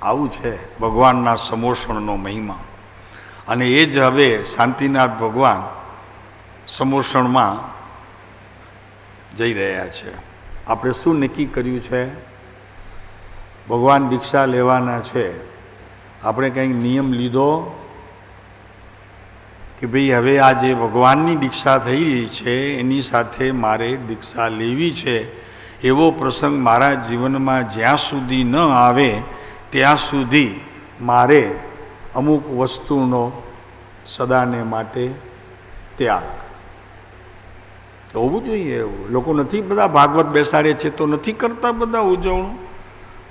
આવું છે ભગવાનના સમોષણનો મહિમા. અને એ જ હવે શાંતિનાથ ભગવાન સમોષણમાં જઈ રહ્યા છે. આપણે શું નક્કી કર્યું છે? ભગવાન દીક્ષા લેવાના છે. આપણે કંઈક નિયમ લીધો કે ભાઈ હવે આ જે ભગવાનની દીક્ષા થઈ રહી છે એની સાથે મારે દીક્ષા લેવી છે, એવો પ્રસંગ મારા જીવનમાં જ્યાં સુધી ન આવે ત્યાં સુધી મારે અમુક વસ્તુનો સદાને માટે ત્યાગ હોવું જોઈએ. એવું લોકો નથી બધા ભાગવત બેસાડે છે તો નથી કરતા બધા ઉજવણું?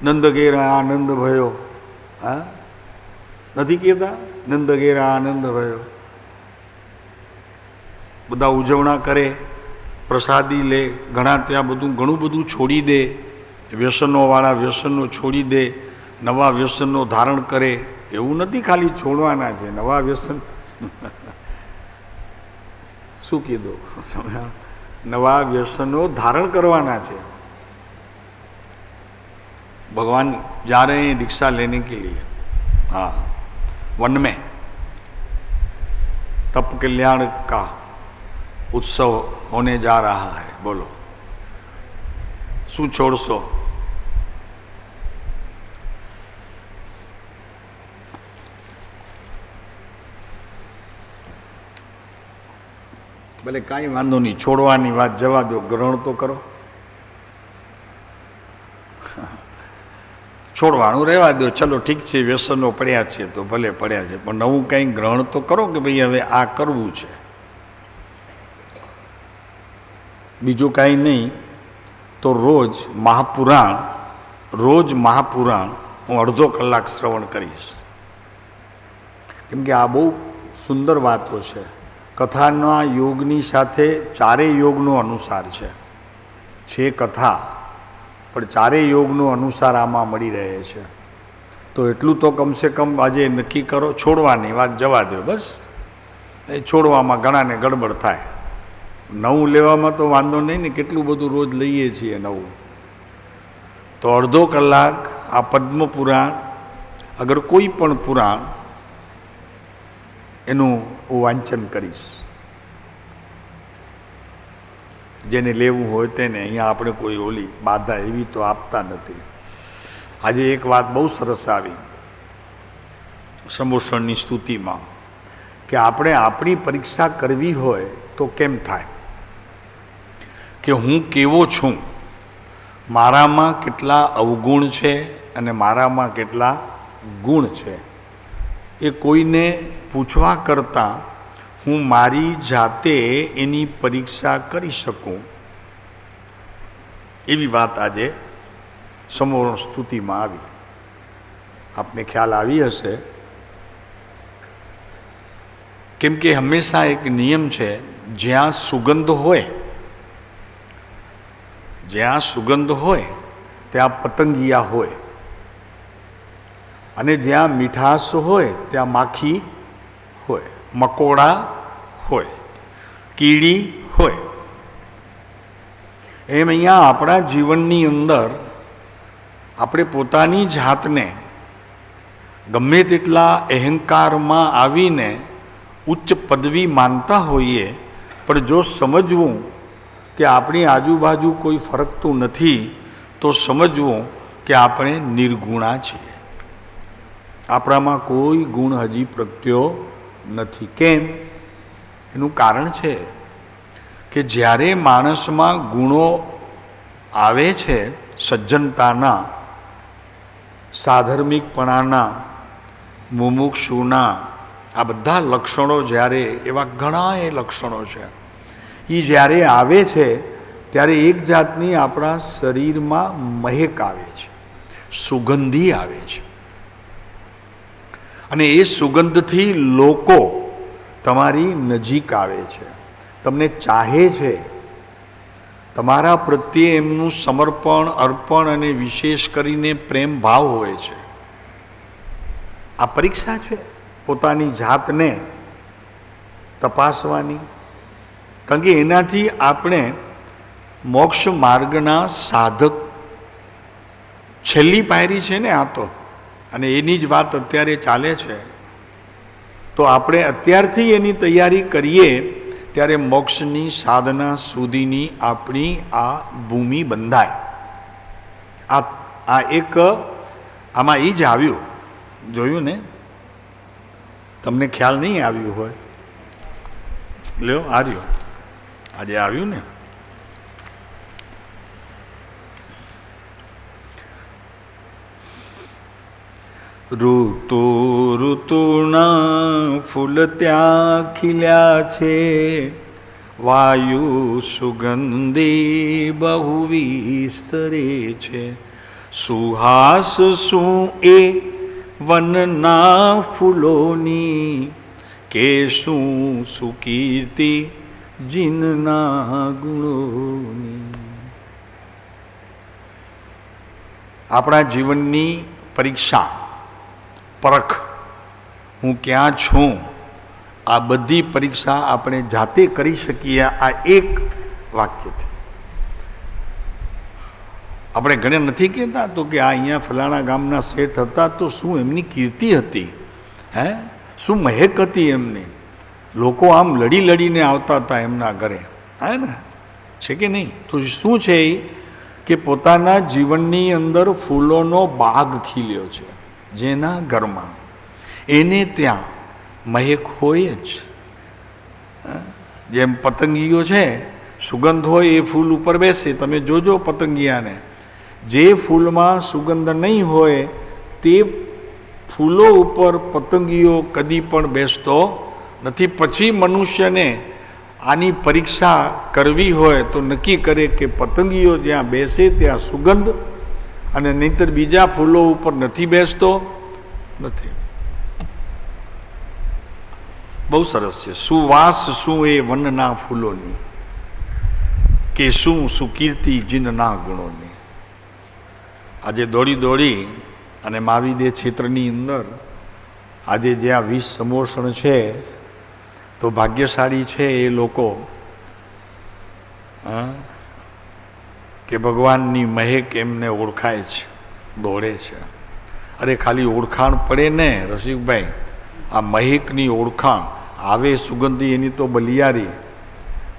નંદ ઘેરા આનંદ ભયો, હા નથી કહેતા? નંદ ઘેરા આનંદ ભયો. બધા ઉજવણા કરે, પ્રસાદી લે, ઘણા ત્યાં ઘણું બધું છોડી દે, વ્યસનોવાળા વ્યસનો છોડી દે, નવા વ્યસનો ધારણ કરે. એવું નથી ખાલી છોડવાના છે નવા વ્યસન. શું કીધું? નવા વ્યસનો ધારણ કરવાના છે. भगवान जा रहे हैं दीक्षा लेने के लिए, हाँ, वन में तप कल्याण का उत्सव होने जा रहा है. बोलो શું છોડશો? ભલે કાંઈ વાંધો નહીં, છોડવાની વાત જવા દો, ગ્રહણ તો કરો. છોડવાનું રહેવા દો, ચલો ઠીક છે, વ્યસનો પડ્યા છે તો ભલે પડ્યા છે, પણ નવું કંઈ ગ્રહણ તો કરો કે ભાઈ હવે આ કરવું છે. બીજું કાંઈ નહીં તો રોજ મહાપુરાણ હું અડધો કલાક શ્રવણ કરીશ. કેમ કે આ બહુ સુંદર વાતો છે. કથાના યોગની સાથે ચારેય યોગનો અનુસાર છે કથા, પણ ચારેય યોગનો અનુસાર આમાં મળી રહે છે. તો એટલું તો કમસે કમ આજે નક્કી કરો. છોડવાની વાત જવા દો, બસ એ છોડવામાં ઘણાને ગડબડ થાય. નવું લેવામાં તો વાંધો નહીં ને, કેટલું બધું રોજ લઈએ છીએ નવું. તો અડધો કલાક આ પદ્મ પુરાણ, અગર કોઈ પણ પુરાણ, એનું હું વાંચન કરીશ. જેને લેવું હોય તેને. અહીંયા આપણે કોઈ ઓલી બાધા એવી તો આપતા નથી. આજે એક વાત બહુ સરસ આવી સમોષણની સ્તુતિમાં, કે આપણે આપણી પરીક્ષા કરવી હોય તો કેમ થાય કે હું કેવો છું, મારામાં કેટલા અવગુણ છે અને મારામાં કેટલા ગુણ છે, એ કોઈને પૂછવા કરતાં હું મારી જાતે એની પરીક્ષા કરી શકું. એવી વાત આજે સમોષણ સ્તુતિમાં આવી. આપને ખ્યાલ આવી હશે. કેમ કે હંમેશા એક નિયમ છે, જ્યાં સુગંધ હોય ત્યાં પતંગિયા હોય, અને જ્યાં મીઠાશ હોય ત્યાં માખી હોય, મકોડા હોય, કીડી હોય. એમ અહીંયા આપણા જીવનની અંદર આપણે પોતાની જાતને ગમે તેટલા અહંકારમાં આવીને ઉચ્ચ પદવી માનતા હોઈએ, પણ જો સમજવું કે આપણી આજુબાજુ કોઈ ફરકતું નથી, તો સમજવું કે આપણે નિર્ગુણા છીએ. આપણામાં કોઈ ગુણ હજી પ્રગટ્યો નથી. કેમ? એનું કારણ છે કે જ્યારે માણસમાં ગુણો આવે છે, સજ્જનતાના, સાધર્મિકપણાના, મુમુક્ષુના, આ બધા લક્ષણો જ્યારે, એવા ઘણા એ લક્ષણો છે, એ જ્યારે આવે છે ત્યારે એક જાતની આપણા શરીરમાં મહેક આવે છે, સુગંધી આવે છે. અને એ સુગંધથી લોકો તમારી નજીક આવે છે, તમને ચાહે છે, તમારા પ્રત્યે એમનું સમર્પણ, અર્પણ અને વિશેષ કરીને પ્રેમ ભાવ હોય છે. આ પરીક્ષા છે પોતાની જાતને તપાસવાની. કારણ કે એનાથી આપણે મોક્ષ માર્ગના સાધક, છેલ્લી પાયરી છે ને આ તો, અને એની જ વાત અત્યારે ચાલે છે. તો આપણે અત્યારથી એની તૈયારી કરીએ ત્યારે મોક્ષની સાધના સુધીની આપણી આ ભૂમિ બંધાય. આ એક આમાં એ જ આવ્યું, જોયું ને? તમને ખ્યાલ નહીં આવ્યું હોય, લ્યો આવ્યો, આજે આવ્યું ને. ઋતુ ઋતુના ફૂલ ત્યાં ખીલ્યા છે, વાયુ સુગંધી બહુ વિસ્તરે છે. સુહાસ શું એ વનના ફૂલોની, કે શું સુકીર્તિ જીનના ગુણોની. આપણા જીવનની પરીક્ષા, પરખ, હું ક્યાં છું, આ બધી પરીક્ષા આપણે જાતે કરી શકીએ આ એક વાક્યથી. આપણે ઘણે નથી કહેતા તો કે આ અહીંયા ફલાણા ગામના શેઠ હતા તો શું એમની કીર્તિ હતી, હે, શું મહેક હતી એમની, લોકો આમ લડી લડીને આવતા હતા એમના ઘરે, હે ને, છે કે નહીં? તો શું છે કે પોતાના જીવનની અંદર ફૂલોનો બાગ ખીલ્યો છે, જેના ઘરમાં એને ત્યાં મહેક હોય જ. જેમ પતંગીઓ છે, સુગંધ હોય એ ફૂલ ઉપર બેસે, તમે જોજો પતંગિયાને. જે ફૂલમાં સુગંધ નહીં હોય તે ફૂલો ઉપર પતંગીઓ કદી પણ બેસતો નથી. પછી મનુષ્યને આની પરીક્ષા કરવી હોય તો નક્કી કરે કે પતંગીઓ જ્યાં બેસે ત્યાં સુગંધ, અને નહીંતર બીજા ફૂલો ઉપર નથી બેસતો નથી. બહુ સરસ છે. સુવાસ શું એ વનના ફૂલોની, કે શું સુકીર્તિ જીનના ગુણોની. આજે દોડી દોડી અને માવીદે ક્ષેત્રની અંદર આજે જે આ 20 સમોસણ છે તો ભાગ્યશાળી છે એ લોકો કે ભગવાનની મહેક એમને ઓળખાય છે, દોડે છે. અરે ખાલી ઓળખાણ પડે ને રસિકભાઈ, આ મહેકની ઓળખાણ આવે સુગંધી એની તો બલિયારી,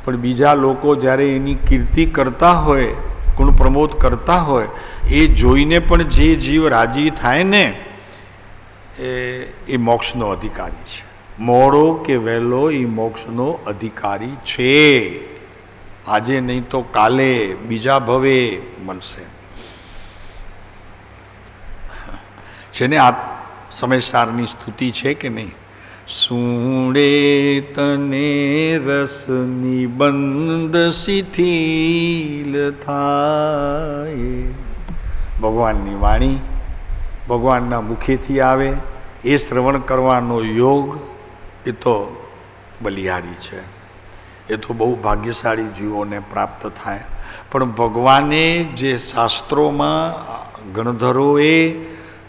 પણ બીજા લોકો જ્યારે એની કીર્તિ કરતા હોય, ગુણ પ્રમોદ કરતા હોય, એ જોઈને પણ જે જીવ રાજી થાય ને એ મોક્ષનો અધિકારી છે. મોડો કે વહેલો એ મોક્ષનો અધિકારી છે. આજે નહીં તો કાલે, બીજા ભવે મળશે. છે ને આ સમયસારની સ્તુતિ છે કે નહીં? સુણે તને રસની બંધ શિથિલ થાય. ભગવાનની વાણી ભગવાનના મુખેથી આવે એ શ્રવણ કરવાનો યોગ એ તો બલિહારી છે. એ તો બહુ ભાગ્યશાળી જીવોને પ્રાપ્ત થાય. પણ ભગવાને જે શાસ્ત્રોમાં ગણધરોએ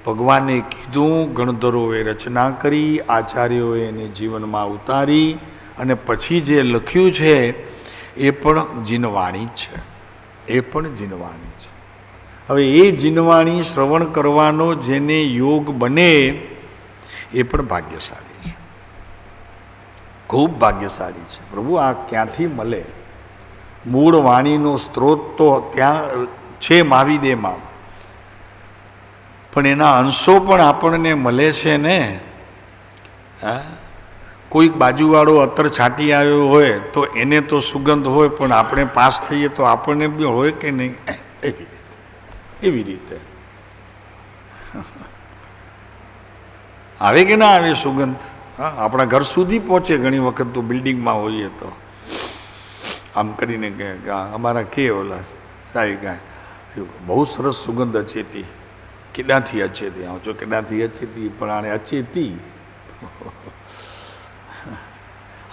ભગવાને કીધું, ગણધરોએ રચના કરી, આચાર્યોએ એને જીવનમાં ઉતારી, અને પછી જે લખ્યું છે એ પણ જીનવાણી છે. એ પણ જીનવાણી છે. હવે એ જીનવાણી શ્રવણ કરવાનો જેને યોગ બને એ પણ ભાગ્યશાળી છે, ખૂબ ભાગ્યશાળી છે. પ્રભુ આ ક્યાંથી મળે? મૂળ વાણીનો સ્ત્રોત તો ત્યાં છે મહાવીદેમાં, પણ એના અંશો પણ આપણને મળે છે ને. હા, કોઈક બાજુવાળો અત્તર છાંટી આવ્યો હોય તો એને તો સુગંધ હોય, પણ આપણે પાસ થઈએ તો આપણને બી હોય કે નહીં? એવી રીતે આવે કે ના આવે સુગંધ? હા, આપણા ઘર સુધી પહોંચે. ઘણી વખત તો બિલ્ડિંગમાં હોઈએ તો આમ કરીને કે અમારા કે ઓલા સાહેબ કાંઈ બહુ સરસ સુગંધ અચેતી, કેડાથી અચેતી, આવજો કેડાથી અચેતી, પણ આને અચેતી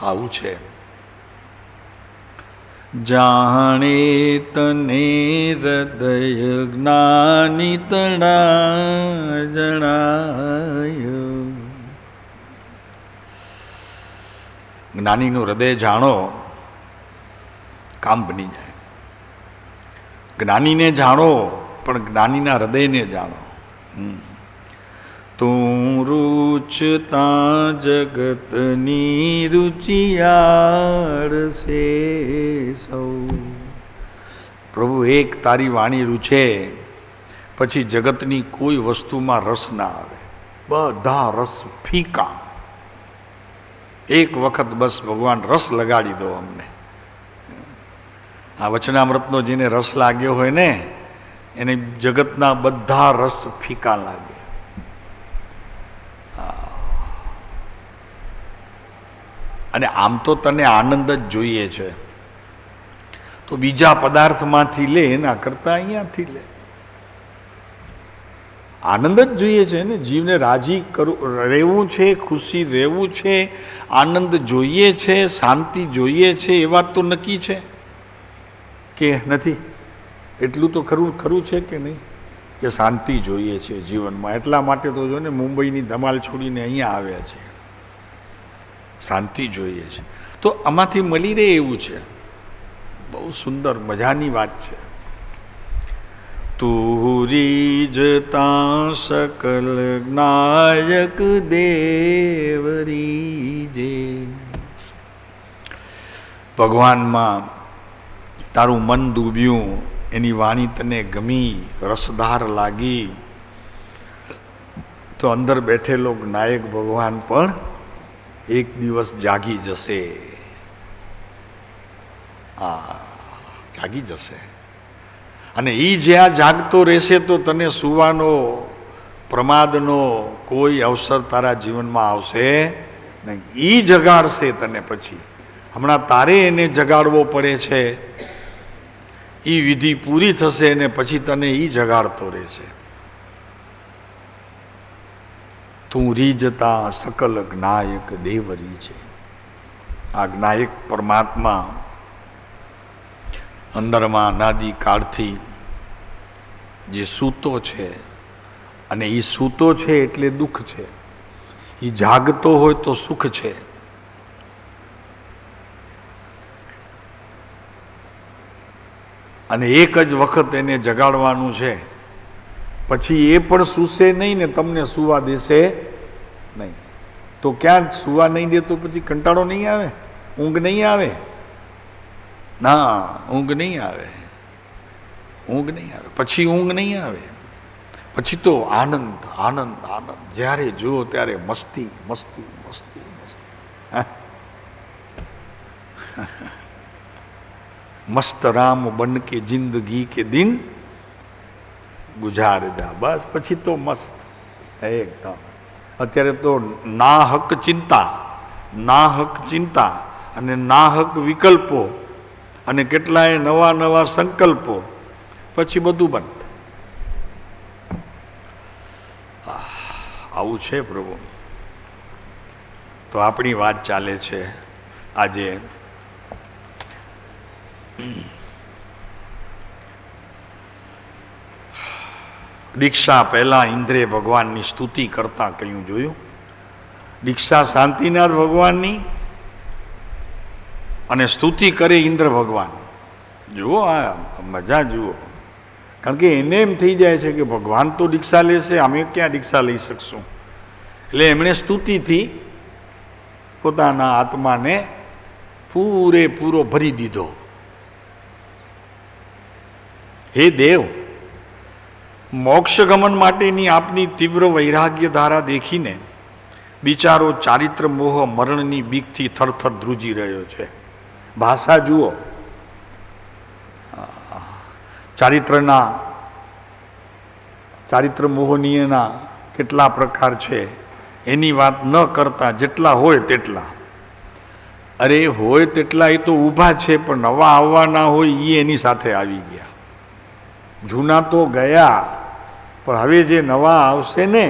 આવું છે. જાણે તને હૃદય જ્ઞાની તણા જણાય. જ્ઞાનીનું હૃદય જાણો, કામ બની જાય. જ્ઞાનીને જાણો પણ જ્ઞાનીના હૃદયને જાણો. તું રૂચતા જગતની રુચિયાળ છે સૌ. પ્રભુ, એક તારી વાણી રૂચે પછી જગતની કોઈ વસ્તુમાં રસ ના આવે, બધા રસ ફીકા. એક વખત બસ ભગવાન રસ લગાડી દો અમને. આ વચનામૃતનો જેને રસ લાગ્યો હોય ને એને જગતના બધા રસ ફીકા લાગે. અને આમ તો તને આનંદ જ જોઈએ છે, તો બીજા પદાર્થમાંથી લે, એના કરતા અહીંયાથી લે. આનંદ જ જોઈએ છે ને, જીવને રાજી રહેવું છે, ખુશી રહેવું છે, આનંદ જોઈએ છે, શાંતિ જોઈએ છે. એ વાત તો નક્કી છે કે નથી? એટલું તો ખરું છે કે નહીં, કે શાંતિ જોઈએ છે જીવનમાં. એટલા માટે તો જો ને મુંબઈની ધમાલ છોડીને અહીંયા આવ્યા છે. શાંતિ જોઈએ છે તો આમાંથી મળી રહે એવું છે. બહુ સુંદર મજાની વાત છે. તુરી જતા સકલ નાયક દેવરી જે. ભગવાનમાં તારું મન ડૂબ્યું, એની વાણી તને ગમી, રસધાર લાગી, તો અંદર બેઠેલો નાયક ભગવાન પણ એક દિવસ જાગી જશે. જાગી જશે. અને એ જ્યાં જાગતો રહેશે તો તને સુવાનો, પ્રમાદનો કોઈ અવસર તારા જીવનમાં આવશે નહીં. એ જગાડશે તને. પછી હમણાં તારે એને જગાડવો પડે છે. એ વિધિ પૂરી થશે અને પછી તને એ જગાડતો રહેશે. તું રીજતા સકલ જ્ઞાયક દેવરી છે. આ જ્ઞાયક પરમાત્મા અંદરમાં અનાદિ કાળથી જે સૂતો છે, અને એ સૂતો છે એટલે દુઃખ છે, એ જાગતો હોય તો સુખ છે. અને એક જ વખત એને જગાડવાનું છે, પછી એ પણ સૂશે નહીં ને તમને સુવા દેશે નહીં. તો ક્યાં સુવા નહીં દે તો પછી કંટાળો નહીં આવે, ઊંઘ નહીં આવે? ના, ઊંઘ નહીં આવે. ઊંઘ નહીં આવે. પછી ઊંઘ નહીં આવે. પછી તો આનંદ આનંદ આનંદ. જ્યારે જુઓ ત્યારે મસ્તી મસ્તી મસ્તી મસ્તી. મસ્ત રામ બન કે જિંદગી કે દિન ગુજાર જા. બસ પછી તો મસ્ત એકદમ. અત્યારે તો નાહક ચિંતા અને નાહક વિકલ્પો અને કેટલાય નવા નવા સંકલ્પો, પછી બધું બંધ. આવું છે પ્રભુ. તો આપણી વાત ચાલે છે આજે દીક્ષા પહેલા ઇન્દ્રે ભગવાનની સ્તુતિ કરતા કહ્યું, જોયું? દીક્ષા શાંતિનાથ ભગવાનની અને સ્તુતિ કરે ઇન્દ્ર ભગવાન. જુઓ આ મજા જુઓ. કારણ કે એને એમ થઈ જાય છે કે ભગવાન તો દીક્ષા લેશે, અમે ક્યાં દીક્ષા લઈ શકશું. એટલે એમણે સ્તુતિથી પોતાના આત્માને પૂરેપૂરો ભરી દીધો. હે દેવ, મોક્ષ ગમન માટેની આપની તીવ્ર વૈરાગ્ય ધારા દેખીને બિચારો ચારિત્ર મોહ મરણની બીકથી થરથર ધ્રુજી રહ્યો છે. ભાષા જુઓ. ચારિત્ર મોહનીયના કેટલા પ્રકાર છે એની વાત ન કરતા જેટલા હોય તેટલા. અરે હોય તેટલા એ તો ઊભા છે, પણ નવા આવવાના હોય એ એની સાથે આવી ગયા. જૂના તો ગયા, પણ હવે જે નવા આવશે ને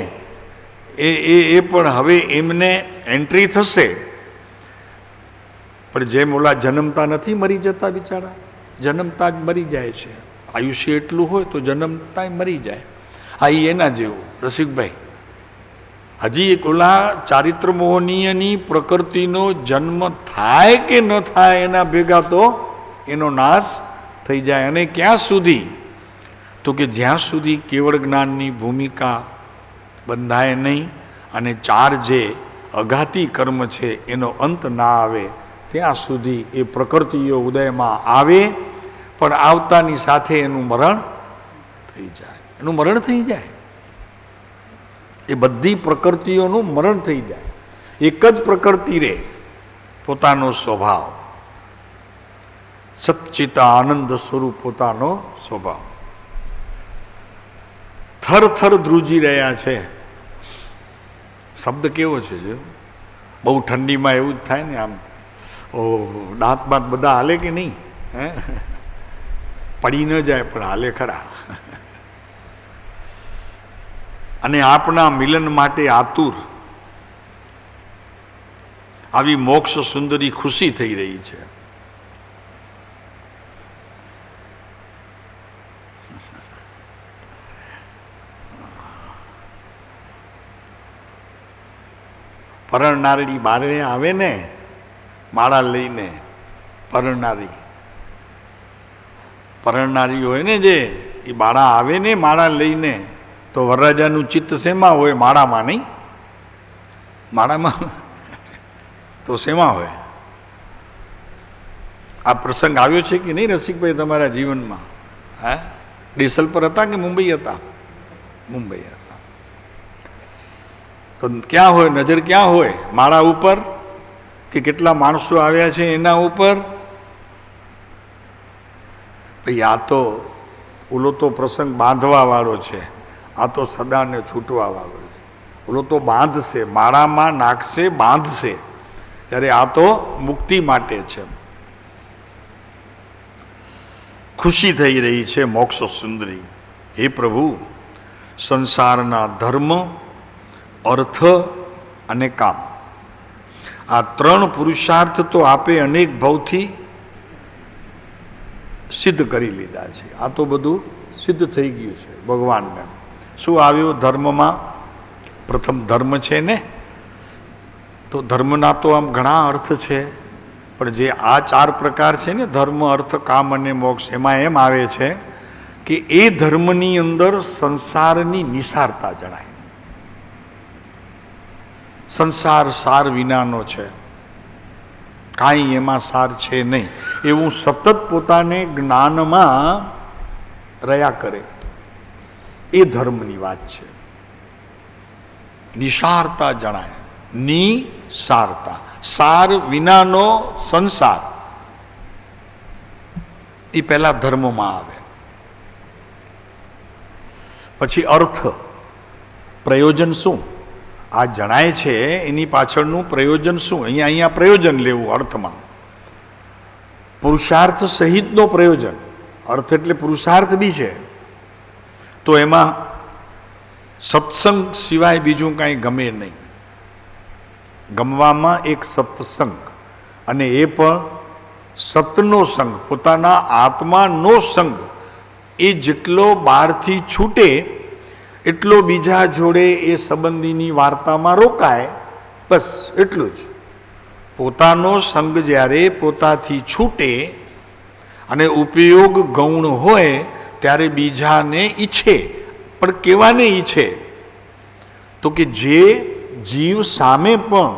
એ પણ હવે એમને એન્ટ્રી થશે. પણ જેમ ઓલા જન્મતા નથી મરી જતા બિચારા, જન્મતા જ મરી જાય છે. આયુષ્ય એટલું હોય તો જન્મતા મરી જાય. આ એના જેવું રસિકભાઈ. હજી એક ઓલા ચારિત્ર મોહનીયની પ્રકૃતિનો જન્મ થાય કે ન થાય એના ભેગા તો એનો નાશ થઈ જાય. અને ક્યાં સુધી? તો કે જ્યાં સુધી કેવળ જ્ઞાનની ભૂમિકા બંધાય નહીં અને ચાર જે અઘાતી કર્મ છે એનો અંત ના આવે ત્યાં સુધી એ પ્રકૃતિઓ ઉદયમાં આવે, પણ આવતાની સાથે એનું મરણ થઈ જાય. એનું મરણ થઈ જાય, એ બધી પ્રકૃતિઓનું મરણ થઈ જાય. એક જ પ્રકૃતિ રે, પોતાનો સ્વભાવ, સચ્ચિત આનંદ સ્વરૂપ પોતાનો સ્વભાવ. થર થર ધ્રુજી રહ્યા છે. શબ્દ કેવો છે જો, બહુ ઠંડીમાં એવું જ થાય ને, આમ ઓ દાંત બાંત બધા હાલે કે નહીં? હે, પડી ન જાય પણ હાલે ખરા. અને આપના મિલન માટે આતુર આવી મોક્ષ સુંદરી ખુશી થઈ રહી છે. પરણનારી બારણે આવે ને માળા લઈને, પરણનારી હોય ને જે, એ બાળા આવે ને માળા લઈને, તો વરરાજાનું ચિત્ત શેમાં હોય? માળામાં નહીં? માળામાં તો શેમાં હોય? આ પ્રસંગ આવ્યો છે કે નહીં રસિકભાઈ તમારા જીવનમાં? હા, ડીસલ પર હતા કે મુંબઈ હતા? મુંબઈ હતા. તો ક્યાં હોય નજર? ક્યાં હોય? માળા ઉપર કે કેટલા માણસો આવ્યા છે એના ઉપર? ભાઈ આ તો ઓલો તો પ્રસંગ બાંધવા વાળો છે, આ તો સદાને છૂટવા વાળો છે. ઓલો તો બાંધશે, માળામાં નાખશે, બાંધશે, ત્યારે આ તો મુક્તિ માટે છે. ખુશી થઈ રહી છે મોક્ષ સુંદરી. હે પ્રભુ, સંસારના ધર્મ, અર્થ અને કામ, આ ત્રણ પુરુષાર્થ તો આપે અનેક ભાવથી સિદ્ધ કરી લીધા છે. આ તો બધું સિદ્ધ થઈ ગયું છે ભગવાનને. શું આવ્યું ધર્મમાં? પ્રથમ ધર્મ છે ને, તો ધર્મના તો આમ ઘણા અર્થ છે, પણ જે આ ચાર પ્રકાર છે ને, ધર્મ, અર્થ, કામ અને મોક્ષ, એમાં એમ આવે છે કે એ ધર્મની અંદર સંસારની નિસારતા જણાય. સંસાર સાર વિનાનો છે, કાંઈ એમાં સાર છે નહીં, એવું સતત પોતાને જ્ઞાનમાં રહ્યા કરે, એ ધર્મની વાત છે. નિસારતા જણાય, નિસારતા, સાર વિનાનો સંસાર, એ પહેલા ધર્મમાં આવે. પછી અર્થ, પ્રયોજન શું? આ જણાય છે એની પાછળનું પ્રયોજન શું? અહીંયા પ્રયોજન લેવું અર્થમાં. પુરુષાર્થ સહિતનો પ્રયોજન, અર્થ એટલે પુરુષાર્થ બી છે. તો એમાં સત્સંગ સિવાય બીજું કાંઈ ગમે નહીં. ગમવામાં એક સત્સંગ, અને એ પણ સતનો સંગ, પોતાના આત્માનો સંગ. એ જેટલો બહારથી છૂટે એટલો બીજા જોડે એ સંબંધીની વાર્તામાં રોકાય, બસ એટલું જ. પોતાનો સંગ જ્યારે પોતાથી છૂટે અને ઉપયોગ ગૌણ હોય ત્યારે બીજાને ઈચ્છે, પણ કેવાને ઈચ્છે? તો કે જે જીવ સામે પણ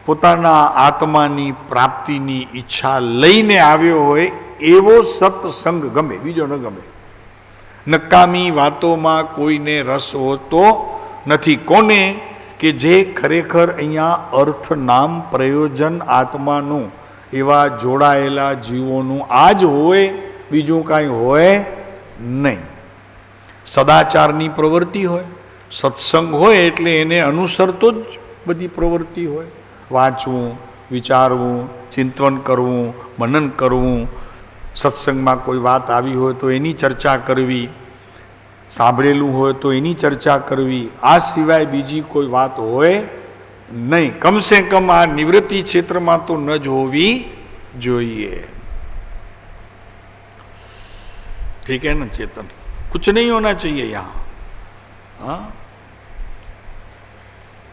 પોતાના આત્માની પ્રાપ્તિની ઈચ્છા લઈને આવ્યો હોય એવો સત્સંગ ગમે, બીજો ન ગમે. નકામી વાતોમાં કોઈને રસ હોતો નથી. કોને? કે જે ખરેખર અહીંયા અર્થ, નામ, પ્રયોજન આત્માનું એવા જોડાયેલા જીવોનું આ જ હોય, બીજું કાંઈ હોય નહીં. સદાચારની પ્રવૃત્તિ હોય, સત્સંગ હોય એટલે એને અનુસરતો જ બધી પ્રવૃત્તિ હોય. વાંચવું, વિચારવું, ચિંતન કરવું, મનન કરવું, સત્સંગમાં કોઈ વાત આવી હોય તો એની ચર્ચા કરવી, સાંભળેલું હોય તો એની ચર્ચા કરવી, આ સિવાય બીજી કોઈ વાત હોય નહીં. કમસે કમ આ નિવૃત્તિ ક્ષેત્રમાં તો ન જ હોવી જોઈએ. ઠીક है ना चेतन? कुछ नहीं होना चाहिए यहाँ. हाँ,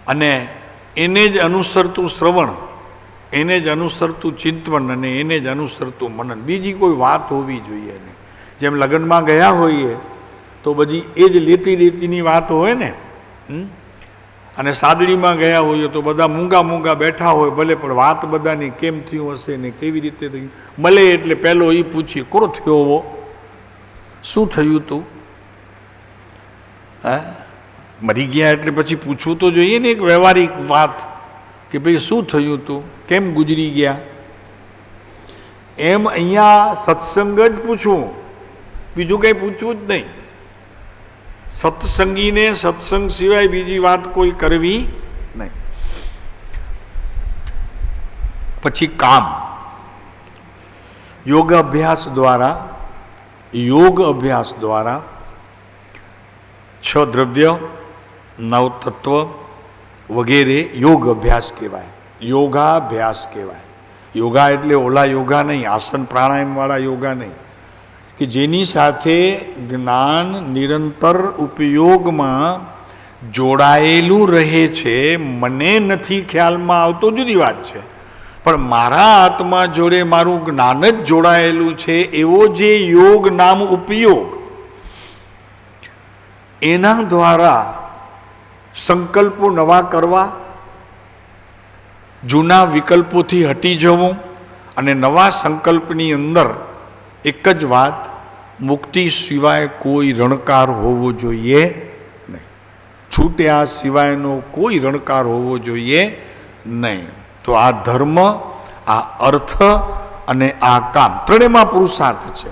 અને એને જ અનુસરતું શ્રવણ, એને જ અનુસરતું ચિંતન અને એને જ અનુસરતું મનન, બીજી કોઈ વાત હોવી જોઈએ નહીં. જેમ લગ્નમાં ગયા હોઈએ તો બધી એ જ લેતી રેતીની વાત હોય ને, અને સાદડીમાં ગયા હોઈએ તો બધા મૂંગા મૂંગા બેઠા હોય ભલે, પણ વાત બધાની કેમ થયું હશે ને કેવી રીતે થયું. મળે એટલે પહેલો એ પૂછી, કોરો થયો હો, શું થયું તું? હા, મરી ગયા એટલે પછી પૂછવું તો જોઈએ ને એક વ્યવહારિક વાત કે ભાઈ શું થયું તું, કેમ ગુજરી ગયા. એમ અહીંયા સત્સંગ જ પૂછવું, બીજું કંઈ પૂછવું જ નહીં. સત્સંગીને સત્સંગ સિવાય બીજી વાત કોઈ કરવી નહીં. પછી કામ. યોગ અભ્યાસ દ્વારા 6 દ્રવ્ય, 9 તત્વ વગેરે યોગ અભ્યાસ કહેવાય, યોગાભ્યાસ કહેવાય. યોગા એટલે ઓલા યોગા નહીં, આસન પ્રાણાયામવાળા યોગા નહીં, કે જેની સાથે જ્ઞાન નિરંતર ઉપયોગમાં જોડાયેલું રહે છે. મને નથી ખ્યાલમાં આવતો, જુદી વાત છે, પણ મારા આત્મા જોડે મારું જ્ઞાન જ જોડાયેલું છે. એવો જે યોગ નામ ઉપયોગ, એના દ્વારા સંકલ્પો નવા કરવા, જૂના વિકલ્પોથી હટી જવું અને નવા સંકલ્પની અંદર એક જ વાત, મુક્તિ સિવાય કોઈ રણકાર હોવો જોઈએ નહીં, છૂટ્યા સિવાયનો કોઈ રણકાર હોવો જોઈએ નહીં. તો આ ધર્મ, આ અર્થ અને આ કામ ત્રણેયમાં પુરુષાર્થ છે.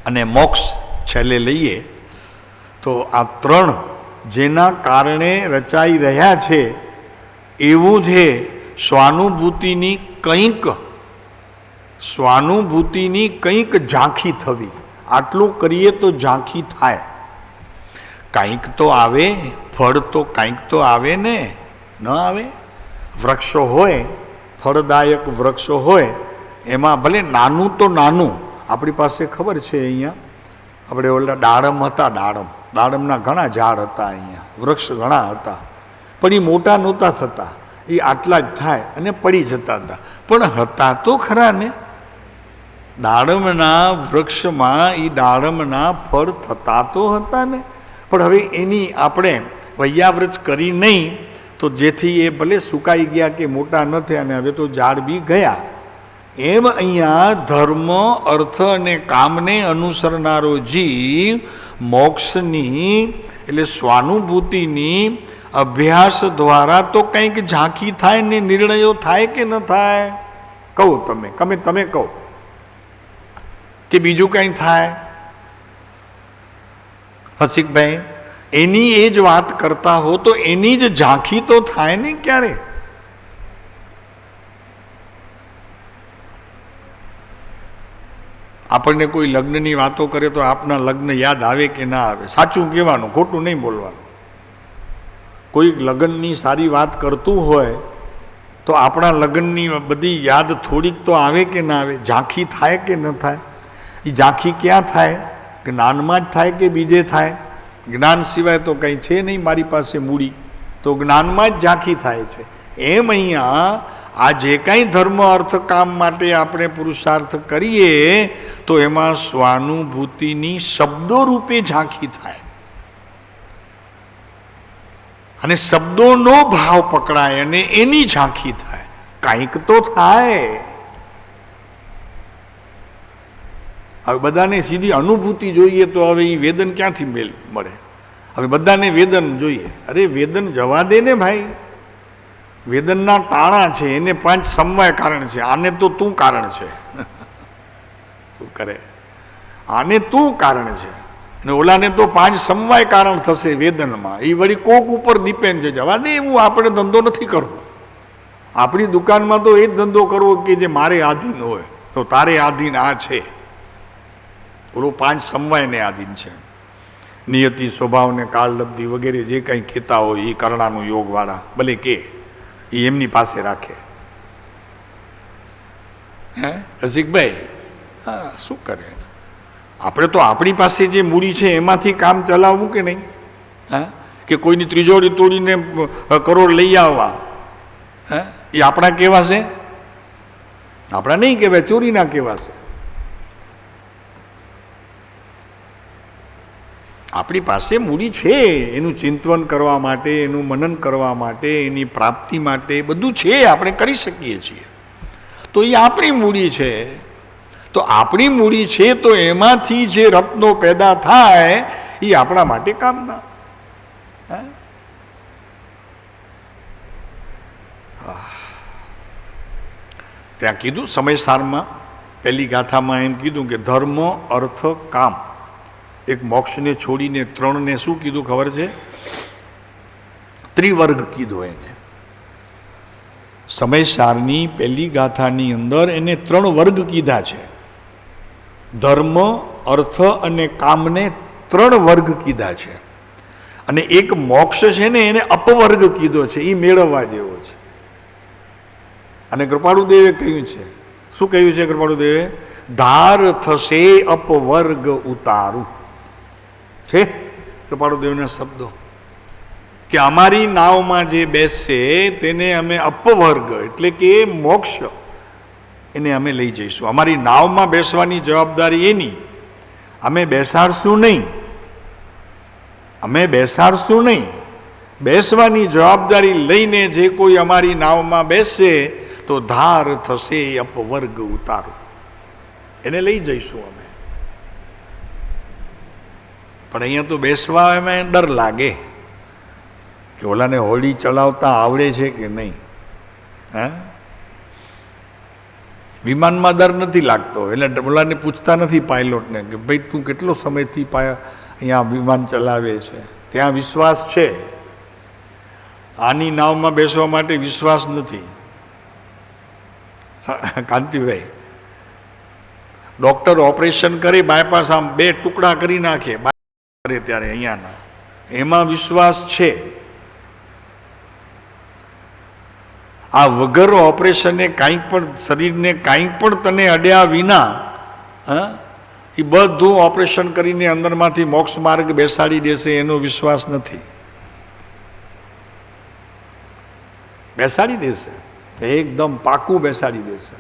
અને મોક્ષ છેલ્લે લઈએ તો આ ત્રણ જેના કારણે રચાઈ રહ્યા છે એવું છે સ્વાનુભૂતિની કંઈક ઝાંખી થવી. આટલું કરીએ તો ઝાંખી થાય. કંઈક તો આવે, ફળ તો કંઈક તો આવે ને, ન આવે? વૃક્ષો હોય, ફળદાયક વૃક્ષો હોય, એમાં ભલે નાનું તો નાનું, આપણી પાસે ખબર છે અહીંયા આપણે ઓલા દાડમ હતા, દાડમના ઘણા ઝાડ હતા અહીંયા, વૃક્ષ ઘણા હતા, પણ એ મોટા નહોતા થતા, એ આટલા જ થાય અને પડી જતા હતા, પણ હતા તો ખરા ને. દાડમના વૃક્ષમાં એ દાડમના ફળ થતા તો હતા ને, પણ હવે એની આપણે વૈયાવ્રત કરી નહીં, તો જેથી એ ભલે સુકાઈ ગયા કે મોટા ન થયા અને હવે તો ઝાડ બી ગયા. એમ અહીંયા ધર્મ, અર્થ અને કામને અનુસરનારો જીવ મોક્ષની એટલે સ્વાનુભૂતિની અભ્યાસ દ્વારા તો કંઈક ઝાંખી થાય ને નિર્ણયો થાય કે ન થાય? કહો તમે કહો કે બીજું કંઈ થાય? હસીકભાઈ, એની એ જ વાત કરતા હો તો એની જ ઝાંખી તો થાય ને ક્યારે? આપણને કોઈ લગ્નની વાતો કરે તો આપના લગ્ન યાદ આવે કે ના આવે? સાચું કહેવાનું, ખોટું નહીં બોલવાનું. કોઈ લગ્નની સારી વાત કરતું હોય તો આપણા લગ્નની બધી યાદ થોડીક તો આવે કે ના આવે? ઝાંખી થાય કે ન થાય? એ ઝાંખી ક્યાં થાય? જ્ઞાનમાં જ થાય કે બીજે થાય? જ્ઞાન સિવાય તો કંઈ છે નહીં મારી પાસે મૂડી, તો જ્ઞાનમાં જ ઝાંખી થાય છે. એમ અહીંયા આ જે કાંઈ ધર્મ, અર્થ, કામ માટે આપણે પુરુષાર્થ કરીએ તો એમાં સ્વાનુભૂતિની શબ્દો રૂપે ઝાંખી થાય અને શબ્દોનો ભાવ પકડાય અને એની ઝાંખી થાય. કંઈક તો થાય. હવે બધાને સીધી અનુભૂતિ જોઈએ તો હવે એ વેદન ક્યાંથી મળે? હવે બધાને વેદન જોઈએ. અરે વેદન જવા દે ને ભાઈ, વેદનના ટાણા છે, એને 5 સમવાય કારણ છે. આને તો તું કારણ છે. શું કરે? આને તું કારણ છે ને ઓલાને તો 5 સમવાય કારણ થશે વેદનમાં. એ વળી કોક ઉપર ડિપેન્ડ છે. જવા દે, એવું આપણે ધંધો નથી કરવો. આપણી દુકાનમાં તો એ જ ધંધો કરવો કે જે મારે આધીન હોય, તો તારે આધીન આ છે, ઓલો 5 સમવાયને આધીન છે. નિયતિ, સ્વભાવને, કાળલબ્ધિ વગેરે જે કંઈ કહેતા હોય એ કરણાનું યોગવાળા ભલે કે એ એમની પાસે રાખે. હે રસિકભાઈ? હા, શું કરે? આપણે તો આપણી પાસે જે મૂડી છે એમાંથી કામ ચલાવવું કે નહીં? હા, કે કોઈની ત્રિજોરી તોડીને કરોડ લઈ આવવા, હે, એ આપણા કહેવાશે? આપણા નહીં કહેવાય, ચોરીના કહેવાશે. આપણી પાસે મૂડી છે, એનું ચિંતન કરવા માટે, એનું મનન કરવા માટે, એની પ્રાપ્તિ માટે બધું છે, આપણે કરી શકીએ છીએ. તો એ આપણી મૂડી છે. તો આપણી મૂડી છે તો એમાંથી જે રત્નો પેદા થાય એ આપણા માટે કામના. ત્યાં કીધું સમયસારમાં પહેલી ગાથામાં એમ કીધું કે ધર્મ, અર્થ, કામ, એક મોક્ષને છોડીને ત્રણને શું કીધું ખબર છે? ત્રિવર્ગ કીધો એને. સમયસારની પહેલી ગાથાની અંદર એને 3 વર્ગ કીધા છે. ધર્મ, અર્થ અને કામને 3 વર્ગ કીધા છે. અને એક મોક્ષ છે ને એને અપવર્ગ કીધો છે, એ મેળવવા જેવો છે. અને કૃપાળુદેવે કહ્યું છે, શું કહ્યું છે કૃપાળુદેવે? ધાર થશે અપવર્ગ ઉતારું. છે કૃપાળુદેવના શબ્દો કે અમારી નાવમાં જે બેસશે તેને અમે અપવર્ગ એટલે કે મોક્ષ એને અમે લઈ જઈશું. અમારી નાવમાં બેસવાની જવાબદારી એની. અમે બેસાડશું નહીં, અમે બેસાડશું નહીં. બેસવાની જવાબદારી લઈને જે કોઈ અમારી નાવમાં બેસશે તો ધાર થશે અપવર્ગ ઉતારો, એને લઈ જઈશું અમે. પણ અહીંયા તો બેસવા એમાં ડર લાગે કે ઓલાને હોડી ચલાવતા આવડે છે કે નહીં. હા, વિમાનમાં ડર નથી લાગતો, એટલે ઓલાને પૂછતા નથી પાયલોટને કે ભાઈ તું કેટલો સમયથી અહીંયા વિમાન ચલાવે છે. ત્યાં વિશ્વાસ છે. આની નાવમાં બેસવા માટે વિશ્વાસ નથી. કાંતિભાઈ, ડોક્ટર ઓપરેશન કરી બાયપાસ આમ 2 ટુકડા કરી નાખે કરે ત્યારે અહીંયાના, એમાં વિશ્વાસ છે. આ વગર ઓપરેશને કાંઈ પણ શરીરને કાંઈ પણ તને અડ્યા વિના એ બધું ઓપરેશન કરીને અંદરમાંથી મોક્ષ માર્ગ બેસાડી દેશે એનો વિશ્વાસ નથી. બેસાડી દેશે, એકદમ પાકું બેસાડી દેશે.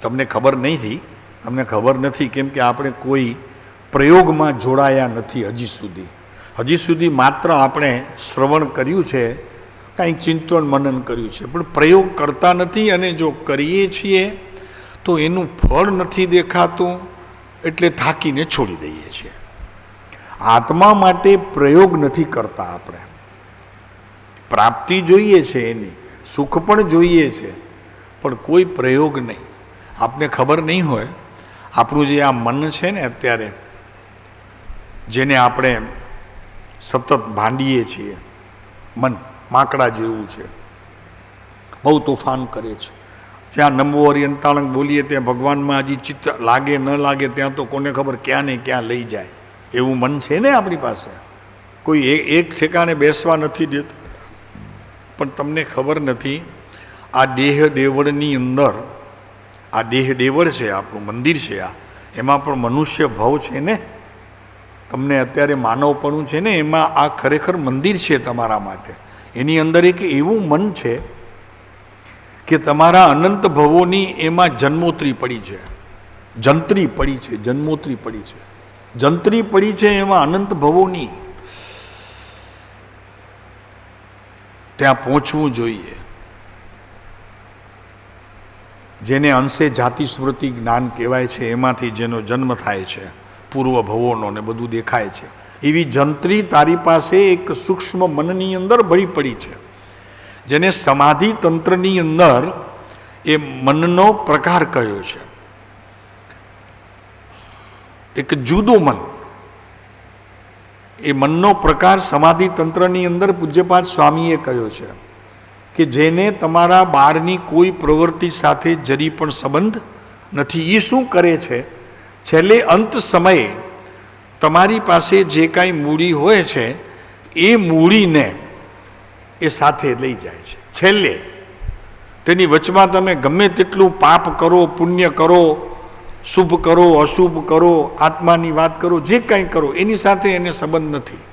તમને ખબર નહીં, તમને ખબર નથી કેમ કે આપણે કોઈ પ્રયોગમાં જોડાયા નથી હજી સુધી. હજી સુધી માત્ર આપણે શ્રવણ કર્યું છે, કાંઈક ચિંતન મનન કર્યું છે, પણ પ્રયોગ કરતા નથી. અને જો કરીએ છીએ તો એનું ફળ નથી દેખાતું એટલે થાકીને છોડી દઈએ છીએ. આત્મા માટે પ્રયોગ નથી કરતા આપણે. પ્રાપ્તિ જોઈએ છે, એની સુખ પણ જોઈએ છે, પણ કોઈ પ્રયોગ નહીં. આપને ખબર નહીં હોય, આપણું જે આ મન છે ને અત્યારે, જેને આપણે સતત ભાંડીએ છીએ, મન માકડા જેવું છે, બહુ તોફાન કરે છે. જ્યાં નમો હરિયંતાળંગ બોલીએ ત્યાં ભગવાનમાં હજી ચિત્ત લાગે ન લાગે ત્યાં તો કોને ખબર ક્યાં ને ક્યાં લઈ જાય એવું મન છે ને આપણી પાસે. કોઈ એક ઠેકાણે બેસવા નથી દેતું. પણ તમને ખબર નથી, આ દેહ દેવળની અંદર, આ દેહ દેવળ છે, આપણું મંદિર છે, આ એમાં પણ મનુષ્ય ભાવ છે ને. તમને અત્યારે માનવપણું છે ને, એમાં આ ખરેખર મંદિર છે તમારા માટે. એની અંદર એક એવું મન છે કે તમારા અનંત ભવોની એમાં જન્મોત્રી પડી છે, જંત્રી પડી છે, જન્મોત્રી પડી છે, જંત્રી પડી છે એમાં અનંત ભવોની. ત્યાં પહોંચવું જોઈએ. જેને અંશે જાતિ સ્મૃતિ જ્ઞાન કહેવાય છે, એમાંથી જેનો જન્મ થાય છે, પૂર્વ ભવોનો ને બધું દેખાય છે, એવી જંત્રી તારી પાસે એક સૂક્ષ્મ મનની અંદર ભરી પડી છે. જેને સમાધિ તંત્રની અંદર એ મનનો પ્રકાર કયો છે, એક જુદો મન. એ મનનો પ્રકાર સમાધિ તંત્રની અંદર પૂજ્યપાદ સ્વામીએ કયો છે કે જેને તમારા બહારની કોઈ પ્રવૃત્તિ સાથે જરી પણ સંબંધ નથી. એ શું કરે છે? છેલ્લે અંત સમયે તમારી પાસે જે કાંઈ મૂડી હોય છે એ મૂડીને એ સાથે લઈ જાય છે. છેલ્લે તેની વચમાં તમે ગમે તેટલું પાપ કરો, પુણ્ય કરો, શુભ કરો, અશુભ કરો, આત્માની વાત કરો, જે કાંઈ કરો, એની સાથે એને સંબંધ નથી.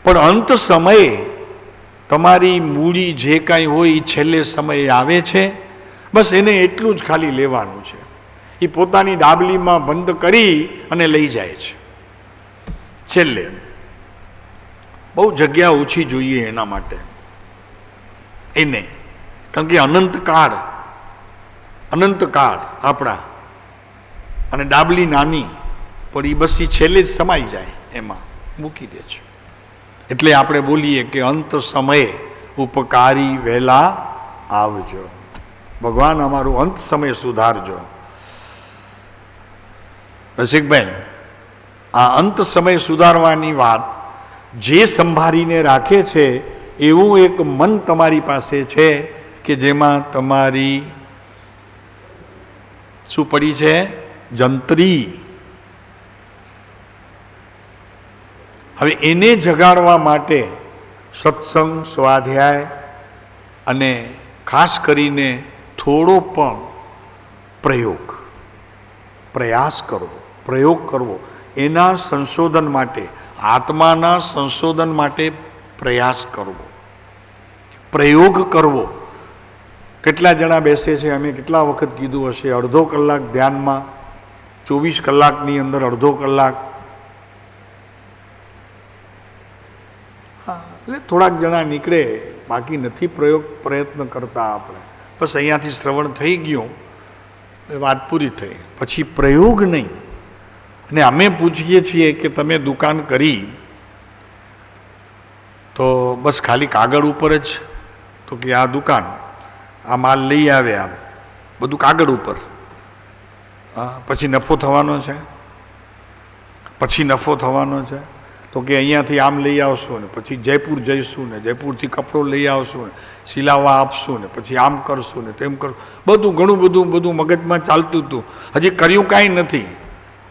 પણ અંત સમયે તમારી મૂડી જે કાંઈ હોય એ છેલ્લે સમયે આવે છે, બસ એને એટલું જ ખાલી લેવાનું છે. એ પોતાની ડાબલીમાં બંધ કરી અને લઈ જાય છે છેલ્લે. બહુ જગ્યા ઓછી જોઈએ એના માટે એને, કારણ કે અનંતકાળ આપણા, અને ડાબલી નાની પણ એ બસ છેલ્લે જ સમાઈ જાય એમાં મૂકી દે છે. એટલે આપણે બોલીએ કે અંત સમયે ઉપકારી વહેલા આવજો. ભગવાન અમારું અંત સમય સુધારજો. રસિકભાઈ, આ અંત સમય સુધારવાની વાત જે સંભાળીને રાખે છે એવું એક મન તમારી પાસે છે કે જેમાં તમારી શું પડી છે? જંત્રી. હવે એને જગાડવા માટે સત્સંગ, સ્વાધ્યાય અને ખાસ કરીને થોડો પણ પ્રયાસ કરવો, એના સંશોધન માટે, આત્માના સંશોધન માટે પ્રયાસ કરવો, પ્રયોગ કરવો. કેટલા જણા બેસે છે? અમે કેટલા વખત કીધું હશે, અડધો કલાક ધ્યાનમાં, 24 કલાકની અંદર અડધો કલાક. એટલે થોડાક જણા નીકળે, બાકી નથી પ્રયત્ન કરતા આપણે. બસ અહીંયાથી શ્રવણ થઈ ગયું, વાત પૂરી થઈ, પછી પ્રયોગ નહીં. અને અમે પૂછીએ છીએ કે તમે દુકાન કરી તો બસ ખાલી કાગળ ઉપર જ, તો કે આ દુકાન, આ માલ લઈ આવ્યા, બધું કાગળ ઉપર. પછી નફો થવાનો છે, તો કે અહીંયાથી આમ લઈ આવશું ને પછી જયપુર જઈશું ને જયપુરથી કપડો લઈ આવશું ને સિલાવા આપશું ને પછી આમ કરશું ને તેમ કરશું. ઘણું બધું મગજમાં ચાલતું હતું, હજી કર્યું કાંઈ નથી.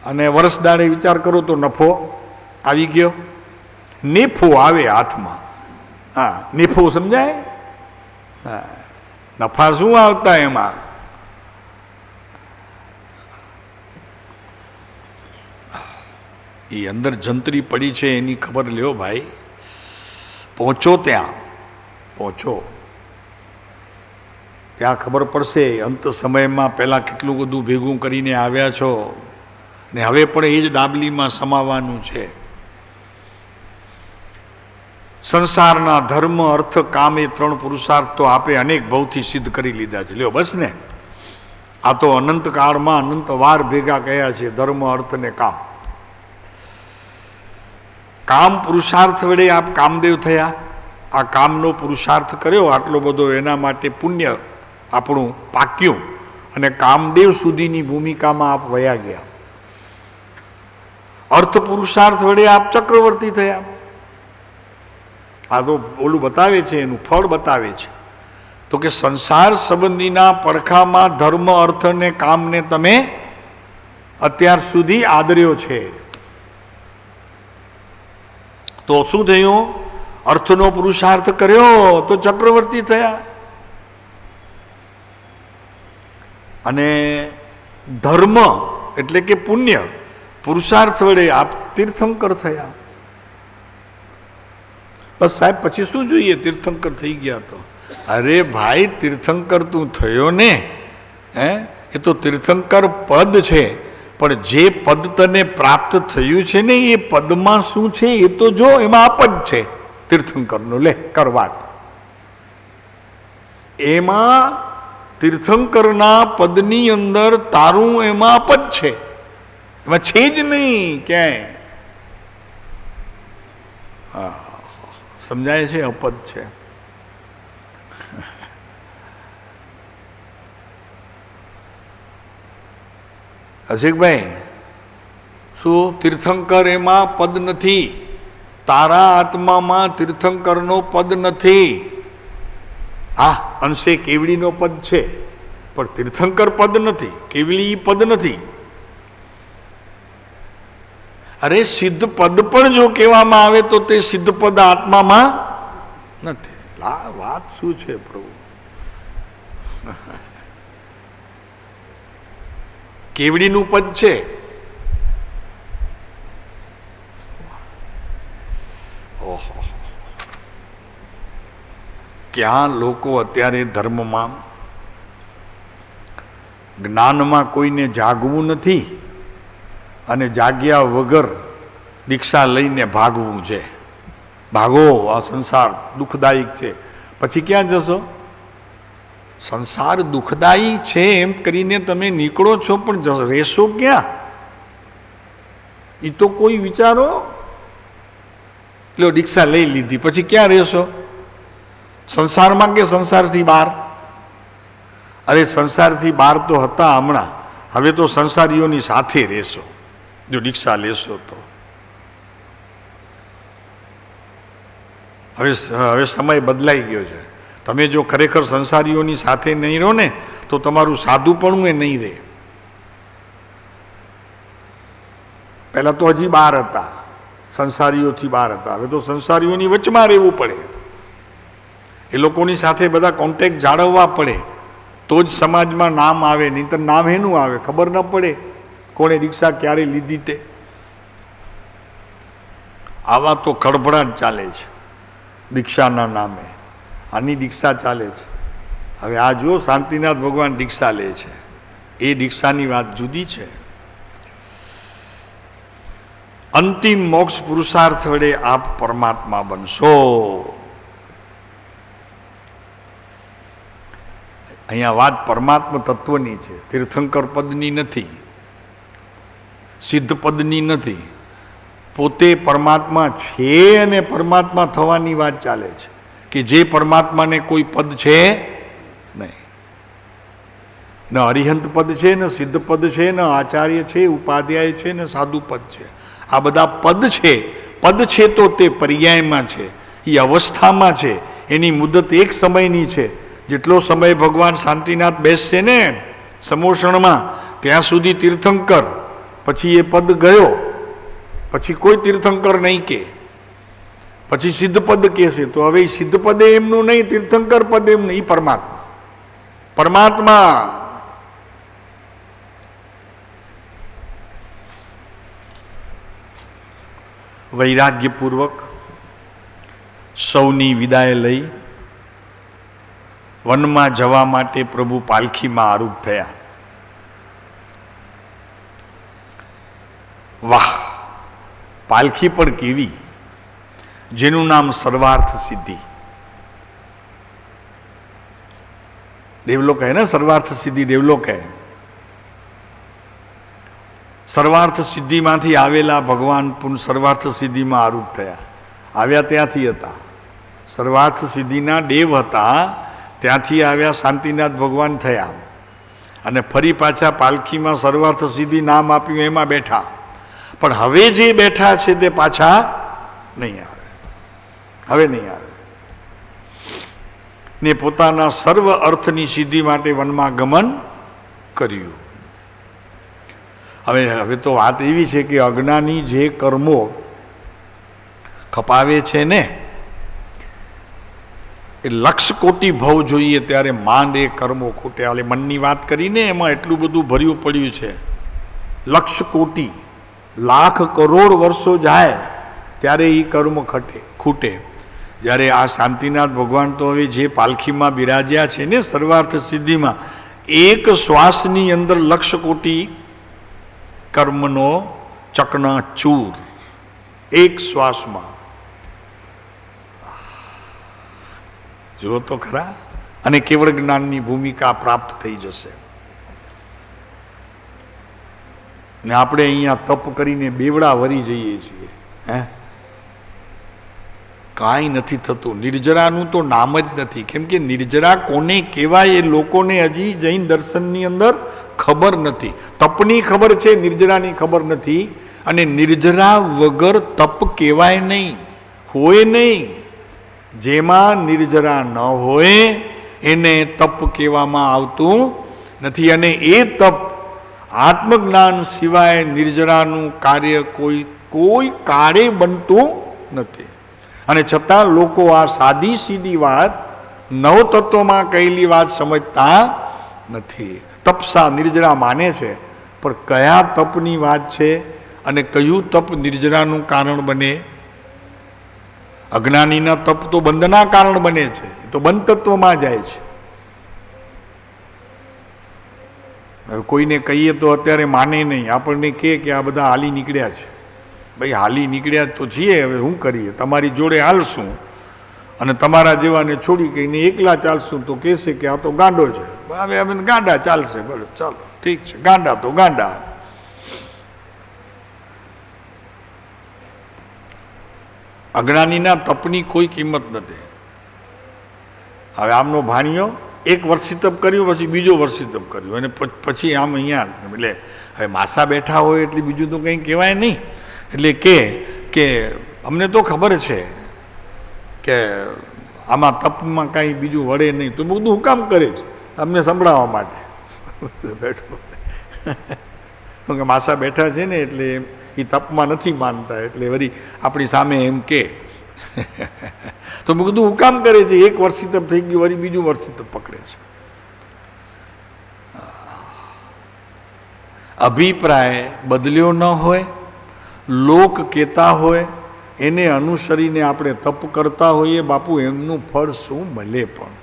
અને વર્ષ દાડે વિચાર કરો તો નફો આવી ગયો, નેફો આવે હાથમાં. હા, નેફો સમજાય? હા, નફા શું આવતા એમાં? એ અંદર જંત્રી પડી છે એની ખબર લ્યો ભાઈ. પહોંચો ત્યાં ખબર પડશે. અંત સમયમાં પહેલાં કેટલું બધું ભેગું કરીને આવ્યા છો ને હવે પણ એ જ ડાબલીમાં સમાવાનું છે. સંસારના ધર્મ, અર્થ, કામ એ 3 પુરુષાર્થ તો આપે અનેક ભવથી સિદ્ધ કરી લીધા છે. લ્યો બસ ને, આ તો અનંત કાળમાં અનંત વાર ભેગા કયા છે, ધર્મ, અર્થ ને કામ. કામ પુરુષાર્થ વડે આપ કામદેવ થયા, આ કામનો પુરુષાર્થ કર્યો આટલો બધો, એના માટે પુણ્ય આપણું પાક્યું અને કામદેવ સુધીની ભૂમિકામાં આપ વયા ગયા. અર્થ પુરુષાર્થ વડે આપ ચક્રવર્તી થયા. આ તો ઓલું બતાવે છે, એનું ફળ બતાવે છે. તો કે સંસાર સંબંધીના પડખામાં ધર્મ, અર્થ ને કામને તમે અત્યાર સુધી આદર્યો છે. તો શું થયું? અર્થનો પુરુષાર્થ કર્યો તો ચક્રવર્તી થયા, અને ધર્મ એટલે કે પુણ્ય પુરુષાર્થ વડે આપ તીર્થંકર થયા. બસ સાહેબ, પછી શું જોઈએ? તીર્થંકર થઈ ગયા તો. અરે ભાઈ, તીર્થંકર તું થયો ને, એ તો તીર્થંકર પદ છે, પણ જે પદ તને પ્રાપ્ત થયું છે ને એ પદમાં શું છે એ તો જો, એમાં આપદ છે તીર્થંકરનું. લે કર વાત. એમાં તીર્થંકરના પદની અંદર તારું એમાં આપદ છે, એમાં છે જ નહીં ક્યાંય. હા, સમજાય છે? અપદ છે. અશિકભાઈ, શું તીર્થંકર એમાં પદ નથી? તારા આત્મામાં તીર્થંકરનો પદ નથી. આ અંશે કેવડીનો પદ છે, પણ તીર્થંકર પદ નથી, કેવડી પદ નથી. અરે સિદ્ધ પદ પણ જો કહેવામાં આવે તો તે સિદ્ધ પદ આત્મામાં નથી. વાત શું છે પ્રભુ? કેવડીનું પદ છે, ઓહો, ક્યાં લોકો અત્યારે ધર્મમાં, જ્ઞાનમાં કોઈને જાગવું નથી અને જાગ્યા વગર દીક્ષા લઈને ભાગવું છે. ભાગો, આ સંસાર દુઃખદાયક છે. પછી ક્યાં જશો? સંસાર દુઃખદાયી છે એમ કરીને તમે નીકળો છો, પણ રહેશો ક્યાં? એ તો કોઈ વિચારો. લો, દીક્ષા લઈ લીધી, પછી ક્યાં રહેશો? સંસારમાં કે સંસારથી બહાર? અરે સંસારથી બહાર તો હતા હમણાં, હવે તો સંસારીઓની સાથે રહેશો જો દીક્ષા લેશો તો. હવે સમય બદલાઈ ગયો છે. તમે જો ખરેખર સંસારીઓની સાથે નહીં રહો ને તો તમારું સાધુપણું એ નહીં રહે. પહેલાં તો હજી બહાર હતા, સંસારીઓથી બહાર હતા, હવે તો સંસારીઓની વચમાં રહેવું પડે. એ લોકોની સાથે બધા કોન્ટેક્ટ જાળવવા પડે તો જ સમાજમાં નામ આવે, નહીં તો નામ એનું આવે, ખબર ન પડે કોણે દીક્ષા ક્યારે લીધી તે. આવા તો ખળભળાટ ચાલે છે દીક્ષાના નામે. આની દીક્ષા ચાલે છે. હવે આ જો શાંતિનાથ ભગવાન દીક્ષા લે છે, એ દીક્ષાની વાત જુદી છે. અંતિમ મોક્ષ પુરુષાર્થ વડે આપ પરમાત્મા બનશો. અહીંયા વાત પરમાત્મા તત્વની છે, તીર્થંકર પદની નથી, સિદ્ધ પદની નથી. પોતે પરમાત્મા છે અને પરમાત્મા થવાની વાત ચાલે છે, કે જે પરમાત્માને કોઈ પદ છે નહીં. ન અરિહંત પદ છે, ન સિદ્ધ પદ છે, ન આચાર્ય છે, ઉપાધ્યાય છે, ન સાધુ પદ છે. આ બધા પદ છે. પદ છે તો તે પર્યાયમાં છે, એ અવસ્થામાં છે, એની મુદત એક સમયની છે. જેટલો સમય ભગવાન શાંતિનાથ બેસશે ને સમોષણમાં ત્યાં સુધી તીર્થંકર, પછી એ પદ ગયો, પછી કોઈ તીર્થંકર નહીં કે, પછી સિદ્ધ પદ કહેશે તો હવે સિદ્ધ પદે એમનું નહીં, તીર્થંકર પદ એમ નહીં. પરમાત્મા, પરમાત્મા. વૈરાગ્યપૂર્વક સૌની વિદાય લઈ વનમાં જવા માટે પ્રભુ પાલખીમાં આરૂઢ થયા. વાહ! પાલખી પણ કેવી, જેનું નામ સર્વાર્થ સિદ્ધિ. દેવલોક હે ને, સર્વાર્થ સિદ્ધિ દેવલોક હે. સર્વાર્થ સિદ્ધિમાંથી આવેલા ભગવાન પૂર્ણ સર્વાર્થ સિદ્ધિમાં આરૂઢ થયા. આવ્યા ત્યાંથી હતા, સર્વાર્થ સિદ્ધિના દેવ હતા, ત્યાંથી આવ્યા શાંતિનાથ ભગવાન થયા, અને ફરી પાછા પાલખીમાં સર્વાર્થ સિદ્ધિ નામ આપ્યું એમાં બેઠા. પણ હવે જે બેઠા છે તે પાછા નહીં આવે, હવે નહીં આવે. ને પોતાના સર્વ અર્થની સિદ્ધિ માટે વનમાં ગમન કર્યું. હવે તો વાત એવી છે કે અજ્ઞાની જે કર્મો ખપાવે છે ને, એ લક્ષ કોટી ભવ જોઈએ ત્યારે માંડ એ કર્મો ખૂટે. એટલે મનની વાત કરીને એમાં એટલું બધું ભર્યું પડ્યું છે. લક્ષ કોટી, લાખ કરોડ વર્ષો જાય ત્યારે એ કર્મ ખૂટે. જ્યારે આ શાંતિનાથ ભગવાન તો હવે જે પાલખીમાં બિરાજ્યા છે ને સર્વાર્થ સિદ્ધિમાં, એક શ્વાસની અંદર લક્ષ કોટી કર્મનો ચકનાચૂર, એક શ્વાસમાં. જુઓ તો ખરા. અને કેવળ જ્ઞાનની ભૂમિકા પ્રાપ્ત થઈ જશે. ને આપણે અહીંયા તપ કરીને બેવડા વરી જઈએ છીએ. કાંઈ નથી થતું. નિર્જરાનું તો નામ જ નથી. કેમ કે નિર્જરા કોને કહેવાય એ લોકોને હજી જૈન દર્શનની અંદર ખબર નથી. તપની ખબર છે, નિર્જરાની ખબર નથી. અને નિર્જરા વગર તપ કહેવાય નહીં, હોય નહીં. જેમાં નિર્જરા ન હોય એને તપ કહેવામાં આવતું નથી. અને એ તપ આત્મજ્ઞાન સિવાય નિર્જરાનું કાર્ય કોઈ કાળે બનતું નથી. અને છતાં લોકો આ સાદી સીધી વાત, નવતત્વમાં કહેલી વાત સમજતા નથી. તપસા નિર્જરા માને છે, પણ કયા તપની વાત છે અને કયું તપ નિર્જરાનું કારણ બને? અજ્ઞાનીના તપ તો બંધના કારણ બને છે, તો બંધ તત્વમાં જાય છે. હવે કોઈને કહીએ તો અત્યારે માને નહીં, આપણને કહે કે આ બધા હાલી નીકળ્યા છે. ભાઈ હાલી નીકળ્યા તો છીએ, હવે શું કરીએ, તમારી જોડે હાલશું અને તમારા જેવાને છોડી કહીને એકલા ચાલશું તો કહેશે કે આ તો ગાંડો છે. હવે અમે ગાંડા ચાલશે, બોલો ચાલો ઠીક છે, ગાંડા તો ગાંડા. અજ્ઞાનીના તપની કોઈ કિંમત નથી. હવે આમનો ભાણિયો એક વર્ષી તપ કર્યું, પછી બીજો વર્ષી તપ કર્યું, અને પછી આમ અહીંયા એટલે હવે માસા બેઠા હોય એટલે બીજું તો કંઈ કહેવાય નહીં. એટલે કે અમને તો ખબર છે કે આમાં તપમાં કાંઈ બીજું વળે નહીં, તો બધું હું કામ કરે છે અમને સંભળાવવા માટે બેઠો. કે માસા બેઠા છે ને એટલે એ તપમાં નથી માનતા, એટલે વળી આપણી સામે એમ કે તો મેં કીધું હું કામ કરે છે, એક વર્ષી તપ થઈ ગયું, વળી બીજું વર્ષી તપ પકડે છે. અભિપ્રાય બદલ્યો ન હોય, લોક કહેતા હોય એને અનુસરીને આપણે તપ કરતા હોઈએ, બાપુ એમનું ફળ શું મળે? પણ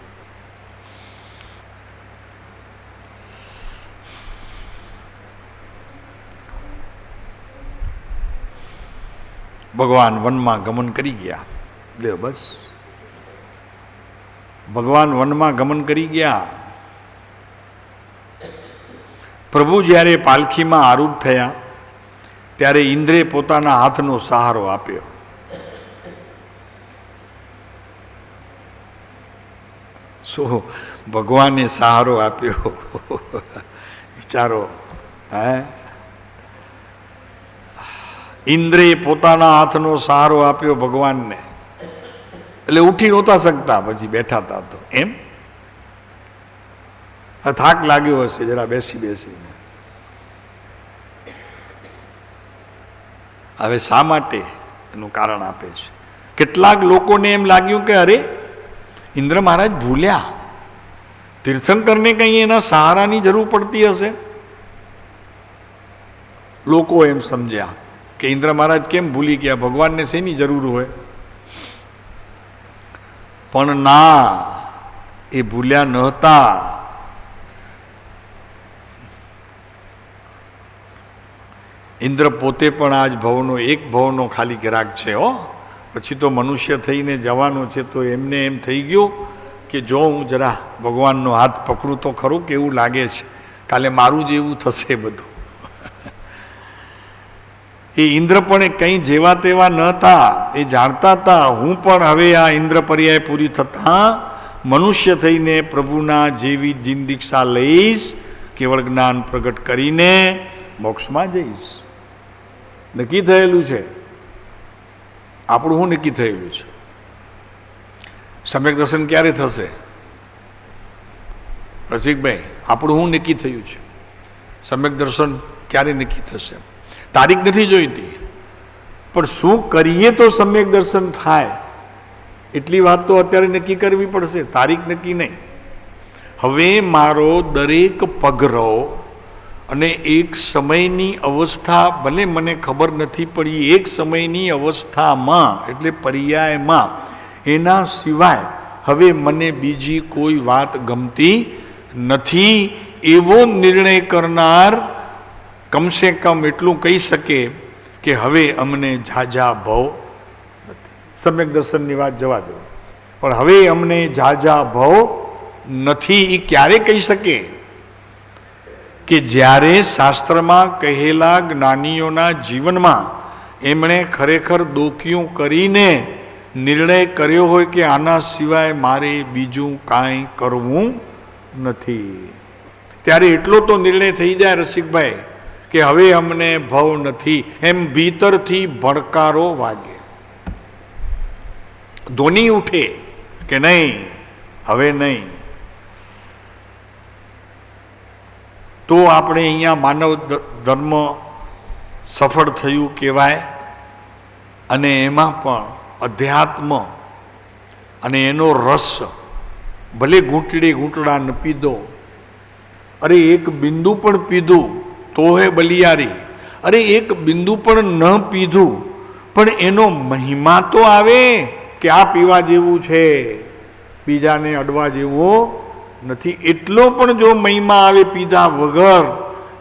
ભગવાન વનમાં ગમન કરી ગયા. લે બસ, ભગવાન વનમાં ગમન કરી ગયા. પ્રભુ જ્યારે પાલખીમાં આરૂઢ થયા ત્યારે ઇન્દ્રે પોતાના હાથનો સહારો આપ્યો. શું ભગવાને સહારો આપ્યો વિચારો. હે, ઇન્દ્રે પોતાના હાથનો સહારો આપ્યો ભગવાનને, એટલે ઉઠી નહોતા શકતા, પછી બેઠા હતા તો એમ થાક લાગ્યો હશે જરા બેસી બેસીને. હવે શા માટે એનું કારણ આપે છે. કેટલાક લોકોને એમ લાગ્યું કે અરે ઇન્દ્ર મહારાજ ભૂલ્યા, તીર્થંકરને કંઈ એના સહારાની જરૂર પડતી હશે. લોકો એમ સમજ્યા કે ઇન્દ્ર મહારાજ કેમ ભૂલી ગયા, ભગવાનને શેની જરૂર હોય. પણ ના, એ ભૂલ્યા નહોતા. ઇન્દ્ર પોતે પણ આજ ભવનો એક ભવનો ખાલી ગ્રાહક છે. પછી તો મનુષ્ય થઈને જવાનો છે, તો એમને એમ થઈ ગયું કે જો હું જરા ભગવાનનો હાથ પકડું તો ખરું, કેવું લાગે છે, કાલે મારું જ એવું થશે બધું. એ ઇન્દ્ર પણ કંઈ જેવા તેવા ન હતા, એ જાણતા હતા હું પણ હવે આ ઇન્દ્ર પર્યાય પૂરી થતા મનુષ્ય થઈને પ્રભુના જેવી જીન દીક્ષા લઈશ, કેવળ જ્ઞાન પ્રગટ કરીને મોક્ષમાં જઈશ. નક્કી થયેલું છે આપણું. શું નક્કી થયેલું છે? સમ્યક દર્શન ક્યારે થશે રસિકભાઈ? આપણું શું નક્કી થયું છે? સમ્યક દર્શન ક્યારે નક્કી થશે? તારીખ નથી જોઈતી, પણ શું કરીએ તો સમ્યક દર્શન થાય એટલી વાત તો અત્યારે નક્કી કરવી પડશે, તારીખ નક્કી નહીં. હવે મારો દરેક પગરો અને એક સમયની અવસ્થા, ભલે મને ખબર નથી પડી, એક સમયની અવસ્થામાં એટલે પર્યાયમાં, એના સિવાય હવે મને બીજી કોઈ વાત ગમતી નથી, એવો નિર્ણય કરનાર કમસે કમ એટલું કહી શકે કે હવે અમને ઝાઝા ભવ નથી. સમ્યક દર્શનની વાત જવા દો, પણ હવે અમને ઝાઝા ભવ નથી. એ ક્યારે કહી શકે? કે જ્યારે શાસ્ત્રમાં કહેલા જ્ઞાનીઓના જીવનમાં એમણે ખરેખર દોકીયું કરીને નિર્ણય કર્યો હોય કે આના સિવાય મારે બીજું કાંઈ કરવું નથી. ત્યારે એટલો તો નિર્ણય થઈ જાય રસિકભાઈ કે હવે અમને ભવ નથી, એમ ભીતરથી ભડકારો વાગે, ધ્વનિ ઉઠે કે નહીં, હવે નહીં. તો આપણે અહીંયા માનવ ધર્મ સફળ થયું કહેવાય. અને એમાં પણ અધ્યાત્મ અને એનો રસ ભલે ઘૂંટડે ઘૂંટડા ન પીધો, અરે એક બિંદુ પણ પીધું તો હે બલિયારી, અરે એક બિંદુ પણ ન પીધું પણ એનો મહિમા તો આવે કે આ પીવા જેવું છે. બીજાને અડવા જેવો નથી. એટલો પણ જો મહિમા આવે પીધા વગર,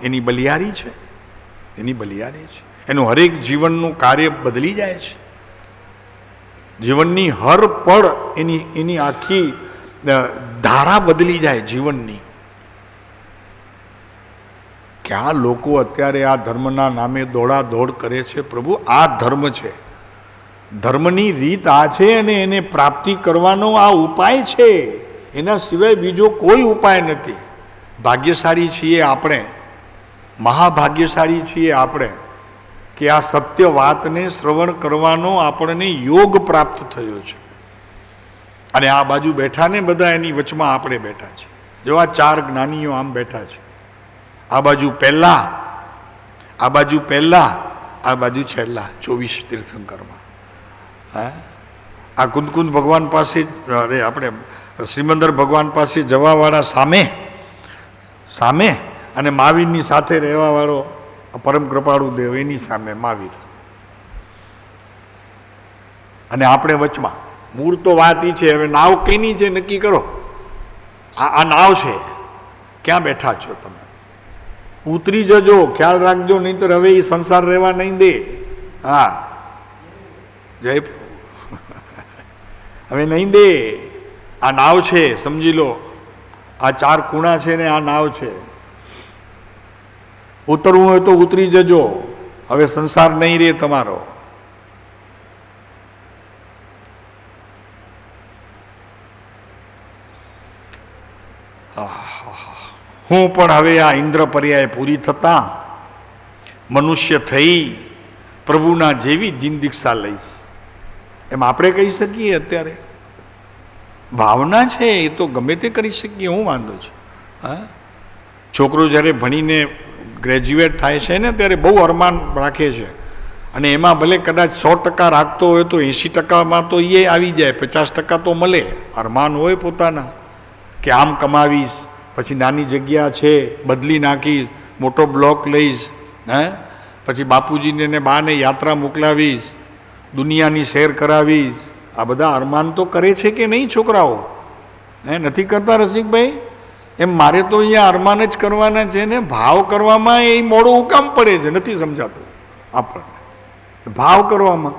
એની બલિયારી છે, એની બલિયારી છે. એનું હરેક જીવનનું કાર્ય બદલી જાય છે. જીવનની હર પળ એની આખી ધારા બદલી જાય જીવનની. ક્યાં લોકો અત્યારે આ ધર્મના નામે દોડાદોડ કરે છે. પ્રભુ, આ ધર્મ છે, ધર્મની રીત આ છે, અને એને પ્રાપ્તિ કરવાનો આ ઉપાય છે. એના સિવાય બીજો કોઈ ઉપાય નથી. ભાગ્યશાળી છીએ આપણે, મહાભાગ્યશાળી છીએ આપણે કે આ સત્ય વાતને શ્રવણ કરવાનો આપણને યોગ પ્રાપ્ત થયો છે. અને આ બાજુ બેઠા ને બધા, એની વચમાં આપણે બેઠા છીએ. જો આ ચાર જ્ઞાનીઓ આમ બેઠા છે, આ બાજુ પહેલા, આ બાજુ પહેલા, આ બાજુ છેલ્લા, 24 તીર્થંકરમાં. હા, આ કુંદકુંદ ભગવાન પાસે, અરે આપણે શ્રીમંદર ભગવાન પાસે જવાવાળા સામે સામે, અને મહાવીરની સાથે રહેવાવાળો પરમ કૃપાળુ દેવ એની સામે મહાવીર, અને આપણે વચમાં. મૂળ તો વાત એ છે, હવે નાવ કઈની છે નક્કી કરો. આ નાવ છે, ક્યાં બેઠા છો તમે? ઉતરી જજો, ખ્યાલ રાખજો, નહીંતર હવે એ સંસાર રહેવા નહીં દે. હા, જય હવે નહીં દે. આ નાવ છે, સમજી લો. આ ચાર ખૂણા છે ને આ નાવ છે. ઉતરવું હોય તો ઉતરી જજો, હવે સંસાર નહીં રહે તમારો. હું પણ હવે આ ઇન્દ્ર પર્યાય પૂરી થતા મનુષ્ય થઈ પ્રભુના જેવી જીન દીક્ષા લઈશ, એમ આપણે કહી શકીએ. અત્યારે ભાવના છે, એ તો ગમે તે કરી શકીએ, હું વાંધો છે? હા, છોકરો જ્યારે ભણીને ગ્રેજ્યુએટ થાય છે ને, ત્યારે બહુ અરમાન રાખે છે, અને એમાં ભલે કદાચ 100% રાખતો હોય તો 80%માં તો એ આવી જાય, 50% તો મળે. અરમાન હોય પોતાના કે આમ કમાવીશ, પછી નાની જગ્યા છે બદલી નાખીશ, મોટો બ્લોક લઈશ, હે, પછી બાપુજીને ને બાને યાત્રા મોકલાવીશ, દુનિયાની શેર કરાવીશ. આ બધા અરમાન તો કરે છે કે નહીં છોકરાઓ? હે, નથી કરતા રસિકભાઈ? એમ મારે તો અહીંયા અરમાન જ કરવાના છે ને. ભાવ કરવામાં એ મોડું હુકામ પડે છે, નથી સમજાતું આપણને. ભાવ કરવામાં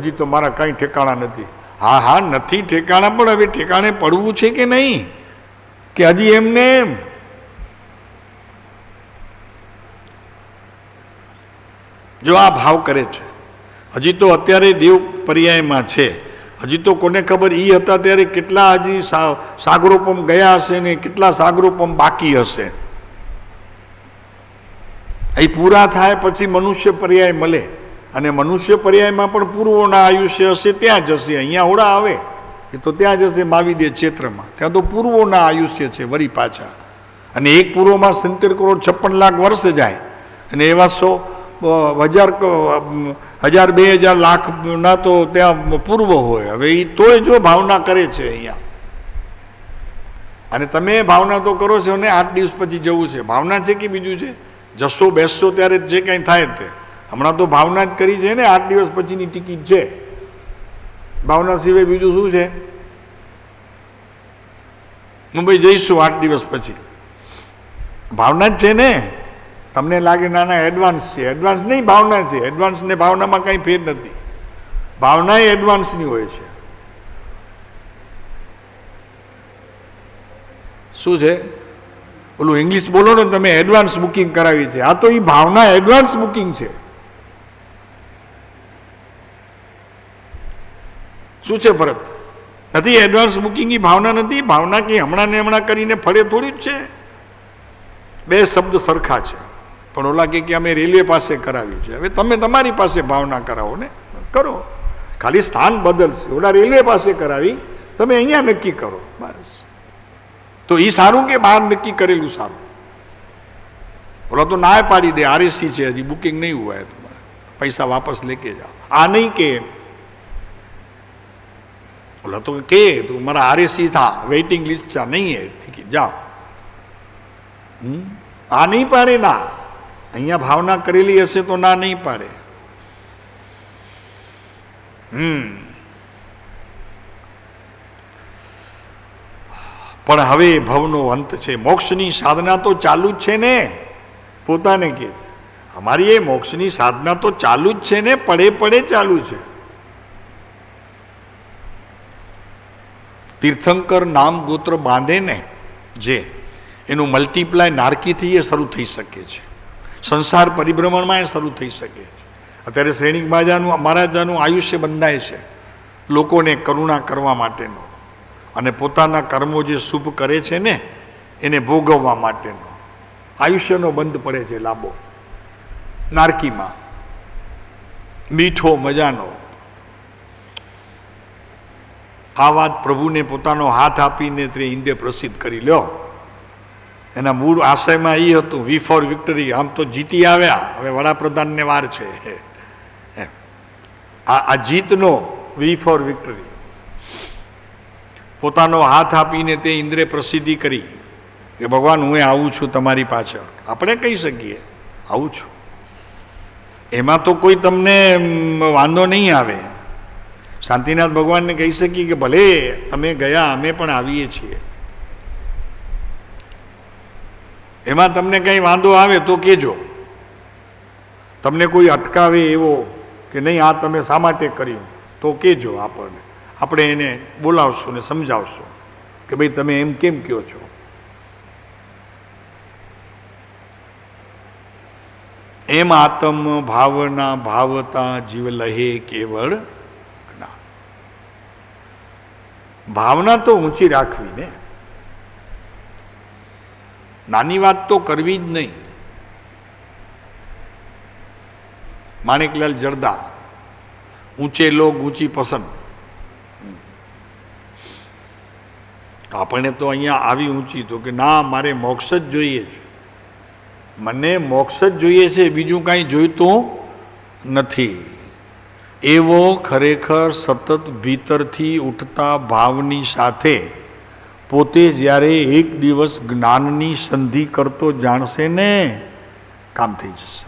હજી તો મારા કંઈ ઠેકાણા નથી. હા હા, નથી ઠેકાણા, પણ હવે ઠેકાણે પડવું છે કે નહીં, કે હજી એમને એમ? જો આ ભાવ કરે છે, હજી તો અત્યારે દેવ પર્યાયમાં છે. હજી તો કોને ખબર, એ હતા ત્યારે કેટલા હજી સાગરોપમ ગયા હશે ને કેટલા સાગરોપમ બાકી હશે. એ પૂરા થાય પછી મનુષ્ય પર્યાય મળે, અને મનુષ્ય પર્યાયમાં પણ પૂર્વોના આયુષ્ય હશે, ત્યાં જશે. અહીંયા હોડા આવે એ તો ત્યાં જશે મહાવિદ્ય ક્ષેત્રમાં, ત્યાં તો પૂર્વોના આયુષ્ય છે વળી પાછા. અને એક પૂર્વમાં 70 કરોડ 56 લાખ વર્ષ જાય, અને એવા 1000 2000 લાખના તો ત્યાં પૂર્વ હોય. હવે એ તોય જો ભાવના કરે છે અહીંયા, અને તમે ભાવના તો કરો છો ને 8 દિવસ પછી જવું છે. ભાવના છે કે બીજું છે? જશો બેસશો ત્યારે જે કંઈ થાય તે. હમણાં તો ભાવના જ કરી છે ને, 8 દિવસ પછીની ટિકિટ છે. ભાવના સિવાય બીજું શું છે? મુંબઈ જઈશું 8 દિવસ પછી, ભાવના જ છે ને. તમને લાગે નાના એડવાન્સ છે, એડવાન્સ નહીં, ભાવના છે. એડવાન્સ ને ભાવનામાં કંઈ ફેર નથી. ભાવના એ એડવાન્સની હોય છે. શું છે ઓલું ઇંગ્લિશ બોલો ને તમે, એડવાન્સ બુકિંગ કરાવી છે. આ તો એ ભાવના એડવાન્સ બુકિંગ છે. શું છે ફરક? નથી એડવાન્સ બુકિંગ, એ ભાવના નથી. ભાવના કે હમણાં ને હમણાં કરીને ફળે થોડી જ છે. બે શબ્દ સરખા છે. પણ ઓલા કે અમે રેલવે પાસે કરાવી છે. હવે તમે તમારી પાસે ભાવના કરાવો ને, કરો, ખાલી સ્થાન બદલશે. ઓલા રેલવે પાસે કરાવી, તમે અહીંયા નક્કી કરો બસ. તો એ સારું કે બહાર નક્કી કરેલું સારું? ઓલા તો ના પાડી દે, આરએસી છે, હજી બુકિંગ નહીં હુआ है, તમારે પૈસા વાપસ લેકે જાઓ. આ નહીં કે बोला तो के तू हमारा आरएसी था, वेटिंग लिस्ट था, नहीं है टिकट, जाओ. आ नहीं पाड़े ना, અહીંયા ભાવના કરેલી હશે તો ના નહીં પાડે. પણ હવે ભવનો અંત છે. મોક્ષની સાધના તો ચાલુ જ છે ને, પોતાને કહે છે અમારી એ મોક્ષની સાધના તો ચાલુ જ છે ને, પડે પડે ચાલુ છે. તીર્થંકર નામ ગોત્ર બાંધે ને જે, એનું મલ્ટીપ્લાય નારકીથી એ શરૂ થઈ શકે છે, સંસાર પરિભ્રમણમાં એ શરૂ થઈ શકે છે. અત્યારે શ્રેણિક મહારાજાનું આયુષ્ય બંધાય છે લોકોને કરુણા કરવા માટેનો, અને પોતાના કર્મો જે શુભ કરે છે ને એને ભોગવવા માટેનો આયુષ્યનો બંધ પડે છે લાંબો નારકીમાં, મીઠો મજાનો. આ વાત પ્રભુને પોતાનો હાથ આપીને તે ઇન્દ્રિય પ્રસિદ્ધ કરી લ્યો. એના મૂળ આશયમાં એ હતું વી ફોર વિક્ટરી. આમ તો જીતી આવ્યા, હવે વડાપ્રધાનને વાર છે. આ જીતનો વી ફોર વિક્ટરી. પોતાનો હાથ આપીને તે ઇન્દ્રે પ્રસિદ્ધિ કરી કે ભગવાન હું આવું છું તમારી પાછળ. આપણે કહી શકીએ આવું છું, એમાં તો કોઈ તમને વાંધો નહીં આવે. શાંતિનાથ ભગવાનને કહી શકીએ કે ભલે તમે ગયા, અમે પણ આવીએ છીએ. એમાં તમને કંઈ વાંધો આવે તો કહેજો. તમને કોઈ અટકાવે એવો કે નહીં આ તમે શા માટે કર્યું તો કહેજો આપણને, આપણે એને બોલાવશું ને સમજાવશું કે ભાઈ તમે એમ કેમ કહો છો. એમ આત્મ ભાવના ભાવતા જીવ લહે કેવળ. ભાવના તો ઊંચી રાખવી ને, નાની વાત તો કરવી જ નહીં. માણેકલાલ જરદા, ઊંચે લોગ ઊંચી પસંદ. આપણને તો અહીંયા આવી ઊંચી તો કે ના મારે મોક્ષ જ જોઈએ છે, મને મોક્ષ જ જોઈએ છે, બીજું કાંઈ જોઈતું નથી. એવો ખરેખર સતત ભીતરથી ઉઠતા ભાવની સાથે પોતે જ્યારે એક દિવસ જ્ઞાનની સંધિ કરતો જાણશે ને, કામ થઈ જશે.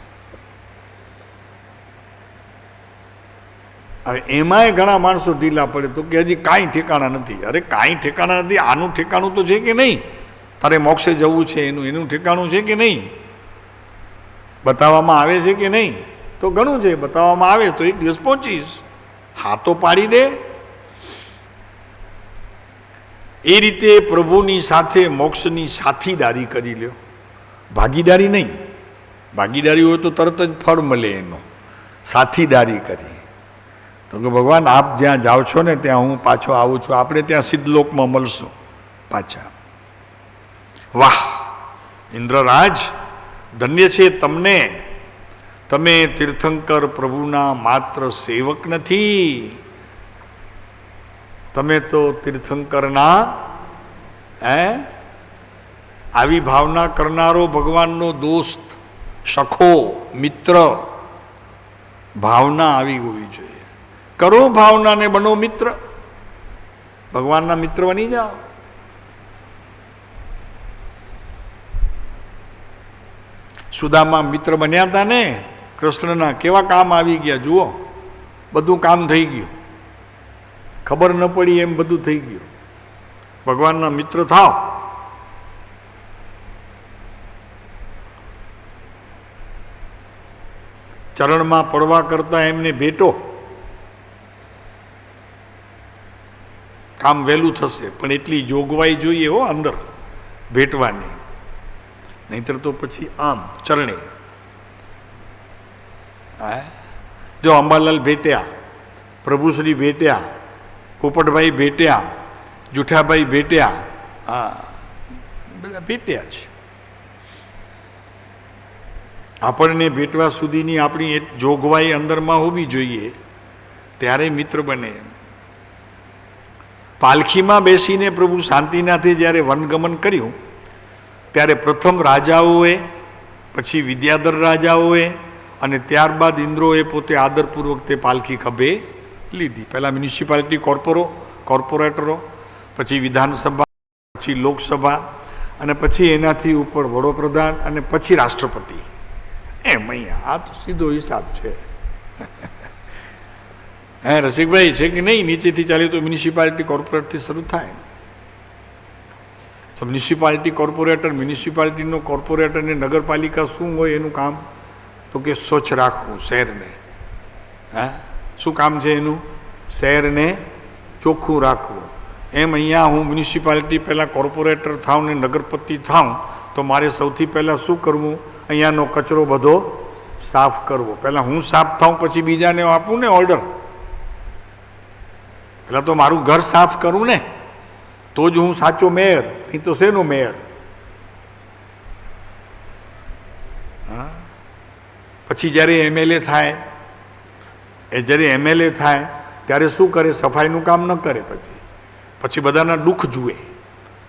હવે એમાંય ઘણા માણસો ઢીલા પડે તો કે હજી કાંઈ ઠેકાણા નથી. અરે કાંઈ ઠેકાણા નથી, આનું ઠેકાણું તો છે કે નહીં? તારે મોક્ષે જવું છે એનું ઠેકાણું છે કે નહીં? બતાવવામાં આવે છે કે નહીં? તો ઘણું છે, બતાવવામાં આવે તો એક દિવસ પહોંચીશ. હા તો પાડી દે. એ રીતે પ્રભુની સાથે મોક્ષની સાથીદારી કરી લ્યો, ભાગીદારી નહીં. ભાગીદારી હોય તો તરત જ ફળ મળે એનો. સાથીદારી કરી તો કે ભગવાન આપ જ્યાં જાઓ છો ને ત્યાં હું પાછો આવું છું, આપણે ત્યાં સિદ્ધલોકમાં મળશું પાછા. વાહ ઇન્દ્રરાજ, ધન્ય છે તમને. તમે તીર્થંકર પ્રભુના માત્ર સેવક નથી, તમે તો તીર્થંકરના આવી ભાવના કરનારો ભગવાનનો દોસ્ત, સખો, મિત્ર. ભાવના આવી હોવી જોઈએ. કરો ભાવનાને, બનો મિત્ર, ભગવાનના મિત્ર બની જાઓ. સુદામા મિત્ર બન્યા હતા ને કૃષ્ણના, કેવા કામ આવી ગયા જુઓ. બધું કામ થઈ ગયું, ખબર ન પડી એમ બધું થઈ ગયું. ભગવાનના મિત્ર થાવ. ચરણમાં પડવા કરતા એમને ભેટો, કામ વહેલું થશે. પણ એટલી જોગવાઈ જોઈએ હો અંદર ભેટવાની, નહીતર તો પછી આમ ચરણે. જો અંબાલાલ ભેટ્યા, પ્રભુશ્રી ભેટ્યા, પોપટભાઈ ભેટ્યા, જુઠાભાઈ ભેટ્યા, હા બધા ભેટ્યા છે. આપણને ભેટવા સુધીની આપણી એક જોગવાઈ અંદરમાં હોવી જોઈએ, ત્યારે મિત્ર બને. પાલખીમાં બેસીને પ્રભુ શાંતિનાથે જ્યારે વનગમન કર્યું ત્યારે પ્રથમ રાજાઓએ, પછી વિદ્યાધર રાજાઓએ અને ત્યારબાદ ઇન્દ્રોએ પોતે આદરપૂર્વક તે પાલખી ખભે લીધી. પહેલાં મ્યુનિસિપાલિટી કોર્પોરેટરો, પછી વિધાનસભા, પછી લોકસભા, અને પછી એનાથી ઉપર વડોપ્રધાન, અને પછી રાષ્ટ્રપતિ. એમ અહીંયા આ તો સીધો હિસાબ છે. હે રસિકભાઈ, છે કે નહીં? નીચેથી ચાલે તો મ્યુનિસિપાલિટી કોર્પોરેટથી શરૂ થાય. તો મ્યુનિસિપાલિટીનો કોર્પોરેટર ને નગરપાલિકા શું હોય એનું કામ? તો કે સ્વચ્છ રાખવું શહેરને. હા, શું કામ છે એનું? શહેરને ચોખ્ખું રાખવું. એમ અહીંયા હું મ્યુનિસિપાલિટી પહેલાં કોર્પોરેટર થાઉં ને નગરપતિ થાઉં તો મારે સૌથી પહેલાં શું કરવું? અહીંયાનો કચરો બધો સાફ કરવો. પહેલાં હું સાફ થાઉં પછી બીજાને આપું ને ઓર્ડર. પહેલાં તો મારું ઘર સાફ કરું ને, તો જ હું સાચો મેયર. નહીં તો શેનો મેયર? હા, પછી જ્યારે એમએલએ થાય ત્યારે શું કરે? સફાઈનું કામ ન કરે. પછી બધાના દુઃખ જુએ,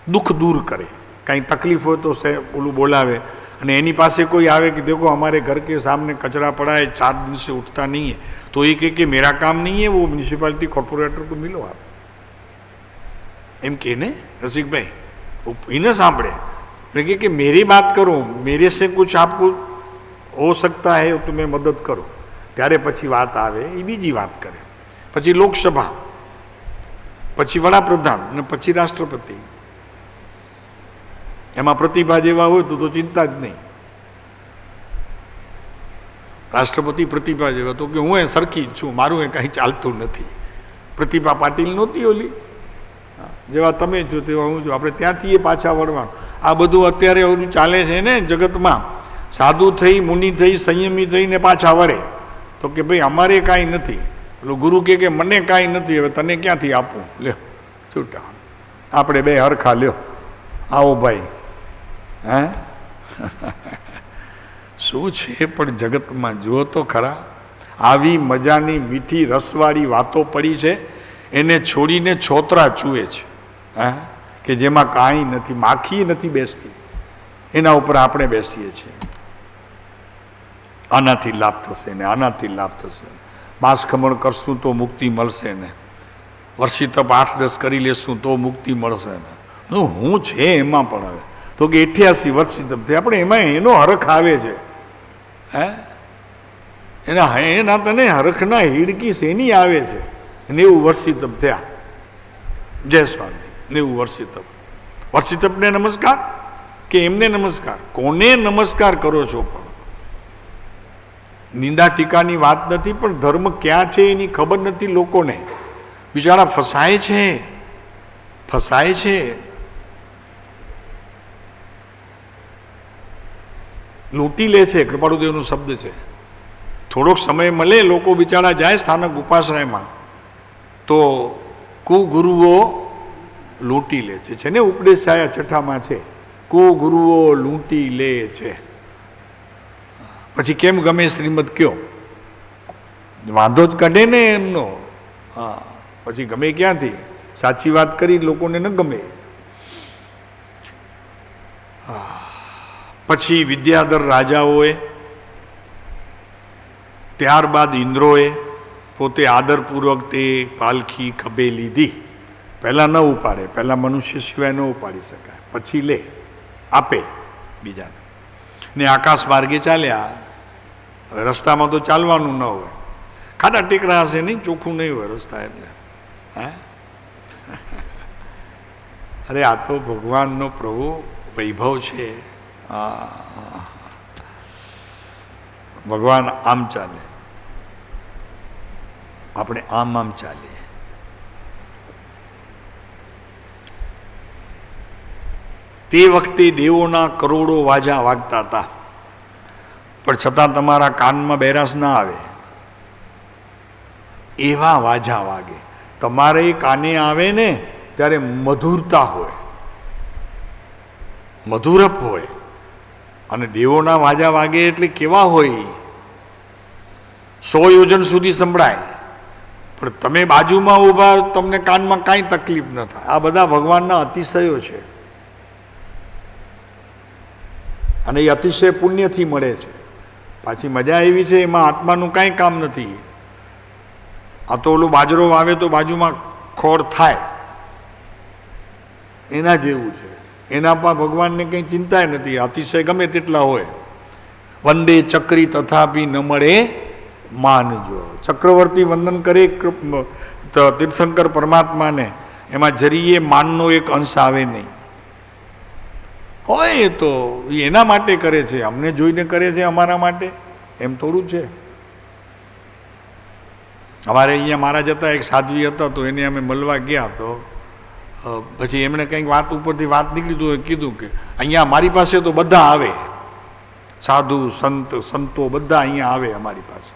દુઃખ દૂર કરે. કાંઈ તકલીફ હોય તો ઓલું બોલાવે. અને એની પાસે કોઈ આવે કે દેખો हमारे घर के सामने कचरा पड़ा है, 4 दिन से उठता नहीं है, तो ये कहे कि मेरा काम नहीं है, वो म्यूनिसिपालिटी कॉर्पोरेटर को मिलो आप. एम के ने रसिकभाई इन्हें सांभळे એટલે કે मेरी बात करो, मेरे से कुछ आपको हो सकता है तो मैं मदद करो. ત્યારે પછી વાત આવે એ બીજી વાત કરે. પછી લોકસભા, પછી વડાપ્રધાન અને પછી રાષ્ટ્રપતિ. એમાં પ્રતિભા જેવા હોય તો ચિંતા જ નહીં. રાષ્ટ્રપતિ પ્રતિભા જેવા તો કે હું એ સરખી જ છું, મારું એ કાંઈ ચાલતું નથી. પ્રતિભા પાટીલ નહોતી ઓલી, જેવા તમે છો તેવા હું છું. આપણે ત્યાંથી એ પાછા વળવાનું. આ બધું અત્યારે ઓલું ચાલે છે ને જગતમાં. સાધુ થઈ, મુનિ થઈ, સંયમી થઈને પાછા વળે તો કે ભાઈ અમારે કાંઈ નથી. એટલે ગુરુ કે મને કાંઈ નથી, હવે તને ક્યાંથી આપું? લ્યો છૂટા, આપણે બે હરખા. લ્યો આવો ભાઈ. હે શું છે પણ જગતમાં જુઓ તો ખરા. આવી મજાની મીઠી રસવાળી વાતો પડી છે, એને છોડીને છોતરા ચૂએ છે. હા, કે જેમાં કાંઈ નથી, માખી નથી બેસતી, એના ઉપર આપણે બેસીએ છીએ. આનાથી લાભ થશે ને આનાથી લાભ થશે. માંસ ખમણ કરશું તો મુક્તિ મળશે ને, વર્ષી તપ 8-10 કરી લેશું તો મુક્તિ મળશે ને. હું છે એમાં પણ હવે તો કે 88 વર્ષી તપ થયા, આપણે એમાં એનો હરખ આવે છે. હે એના તને હરખના હિડકી શેની આવે છે? 90 વર્ષી તપ થયા. જય સ્વામી. 90 વર્ષી તપ. વર્ષી તપને નમસ્કાર કે એમને નમસ્કાર? કોને નમસ્કાર કરો છો? પણ નિંદા ટીકાની વાત નથી, પણ ધર્મ ક્યાં છે એની ખબર નથી લોકોને. બિચારા ફસાય છે. લૂંટી લે છે. કૃપાળુદેવનો શબ્દ છે. થોડોક સમય મળે, લોકો બિચારા જાય સ્થાનક ઉપાશ્રયમાં તો કુગુરુઓ લૂંટી લે છે ને. ઉપદેશ છાયા છઠ્ઠામાં છે, કુગુરુઓ લૂંટી લે છે. પછી કેમ ગમે શ્રીમદ કયો? વાંધો જ કાઢે ને એમનો. હા, પછી ગમે ક્યાંથી? સાચી વાત કરી લોકોને ન ગમે. પછી વિદ્યાધર રાજાઓએ, ત્યારબાદ ઇન્દ્રોએ પોતે આદરપૂર્વક તે પાલખી ખભે લીધી. પહેલાં ન ઉપાડે, પહેલાં મનુષ્ય સિવાય ન ઉપાડી શકાય, પછી લે આપે બીજાને. ને આકાશ માર્ગે ચાલ્યા. હવે રસ્તામાં તો ચાલવાનું ન હોય, ખાડા ટેકરા હશે નહીં, ચોખ્ખું નહીં હોય રસ્તા. એટલે હે અરે આ તો ભગવાનનો પ્રભુ વૈભવ છે. ભગવાન આમ ચાલે, આપણે આમ ચાલીએ. તે વખતે દેવોના કરોડો વાજા વાગતા હતા, પણ છતાં તમારા કાનમાં બેરાસ ના આવે એવા વાજા વાગે. તમારે કાને આવે ને ત્યારે મધુરતા હોય, મધુરપ હોય. અને દેવોના વાજા વાગે એટલે કેવા હોય? 100 યોજન સુધી સંભળાય, પણ તમે બાજુમાં ઊભા, તમને કાનમાં કાંઈ તકલીફ ન થાય. આ બધા ભગવાનના અતિશયો છે, અને એ અતિશય પુણ્યથી મળે છે. પાછી મજા એવી છે, એમાં આત્માનું કાંઈ કામ નથી. આ તો ઓલું બાજરો વાવે તો બાજુમાં ખોળ થાય, એના જેવું છે. એના પર ભગવાનને કંઈ ચિંતા નથી, અતિશય ગમે તેટલા હોય. વંદે ચક્રી તથાપી ન મળે માનજો. ચક્રવર્તી વંદન કરે તીર્થંકર પરમાત્માને, એમાં જરીએ માનનો એક અંશ આવે નહીં. હોય એ તો એ એના માટે કરે છે, અમને જોઈને કરે છે અમારા માટે, એમ થોડું છે. અમારે અહીંયા મારા જતા એક સાધ્વી હતા, તો એને અમે મળવા ગયા, તો પછી એમણે કંઈક વાત ઉપરથી વાત નીકળી તો કીધું કે અહીંયા મારી પાસે તો બધા આવે, સાધુ સંતો બધા અહીંયા આવે અમારી પાસે.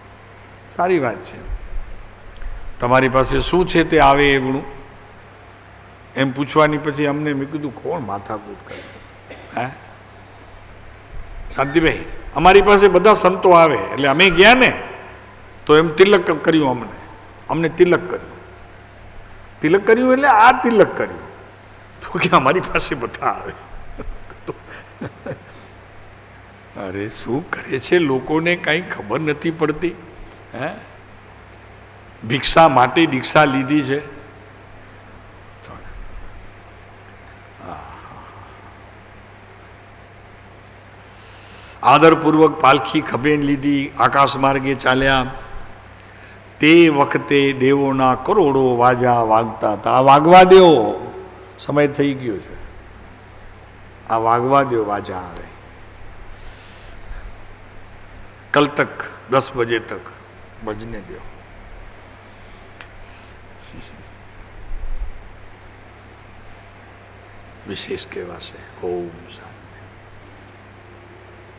સારી વાત છે. તમારી પાસે શું છે તે આવે એવડું એમ પૂછવાની પછી અમને મેં કીધું કોણ માથાકૂટ કરે? હે શાંતિભાઈ, અમારી પાસે બધા સંતો આવે એટલે અમે ગયા ને તો એમ તિલક કર્યું, અમને તિલક કર્યું. તિલક કર્યું એટલે આ તિલક કર્યું તો કે અમારી પાસે બધા આવે. અરે શું કરે છે, લોકોને કાંઈ ખબર નથી પડતી. હે ભિક્ષા માટે દીક્ષા લીધી છે. આદરપૂર્વક પાલખી ખભેન લીધી, આકાશ માર્ગે ચાલ્યા. તે વખતે દેવોના કરોડો વાજા વાગતા હતા. આ વાગવા દેવો, સમય થઈ ગયો છે, આ વાગવા દેવો, વાજા આવે. કલ તક 10 બજે તક બજને દો. વિશેષ કહેવાશે. ઓમ શાંતિ.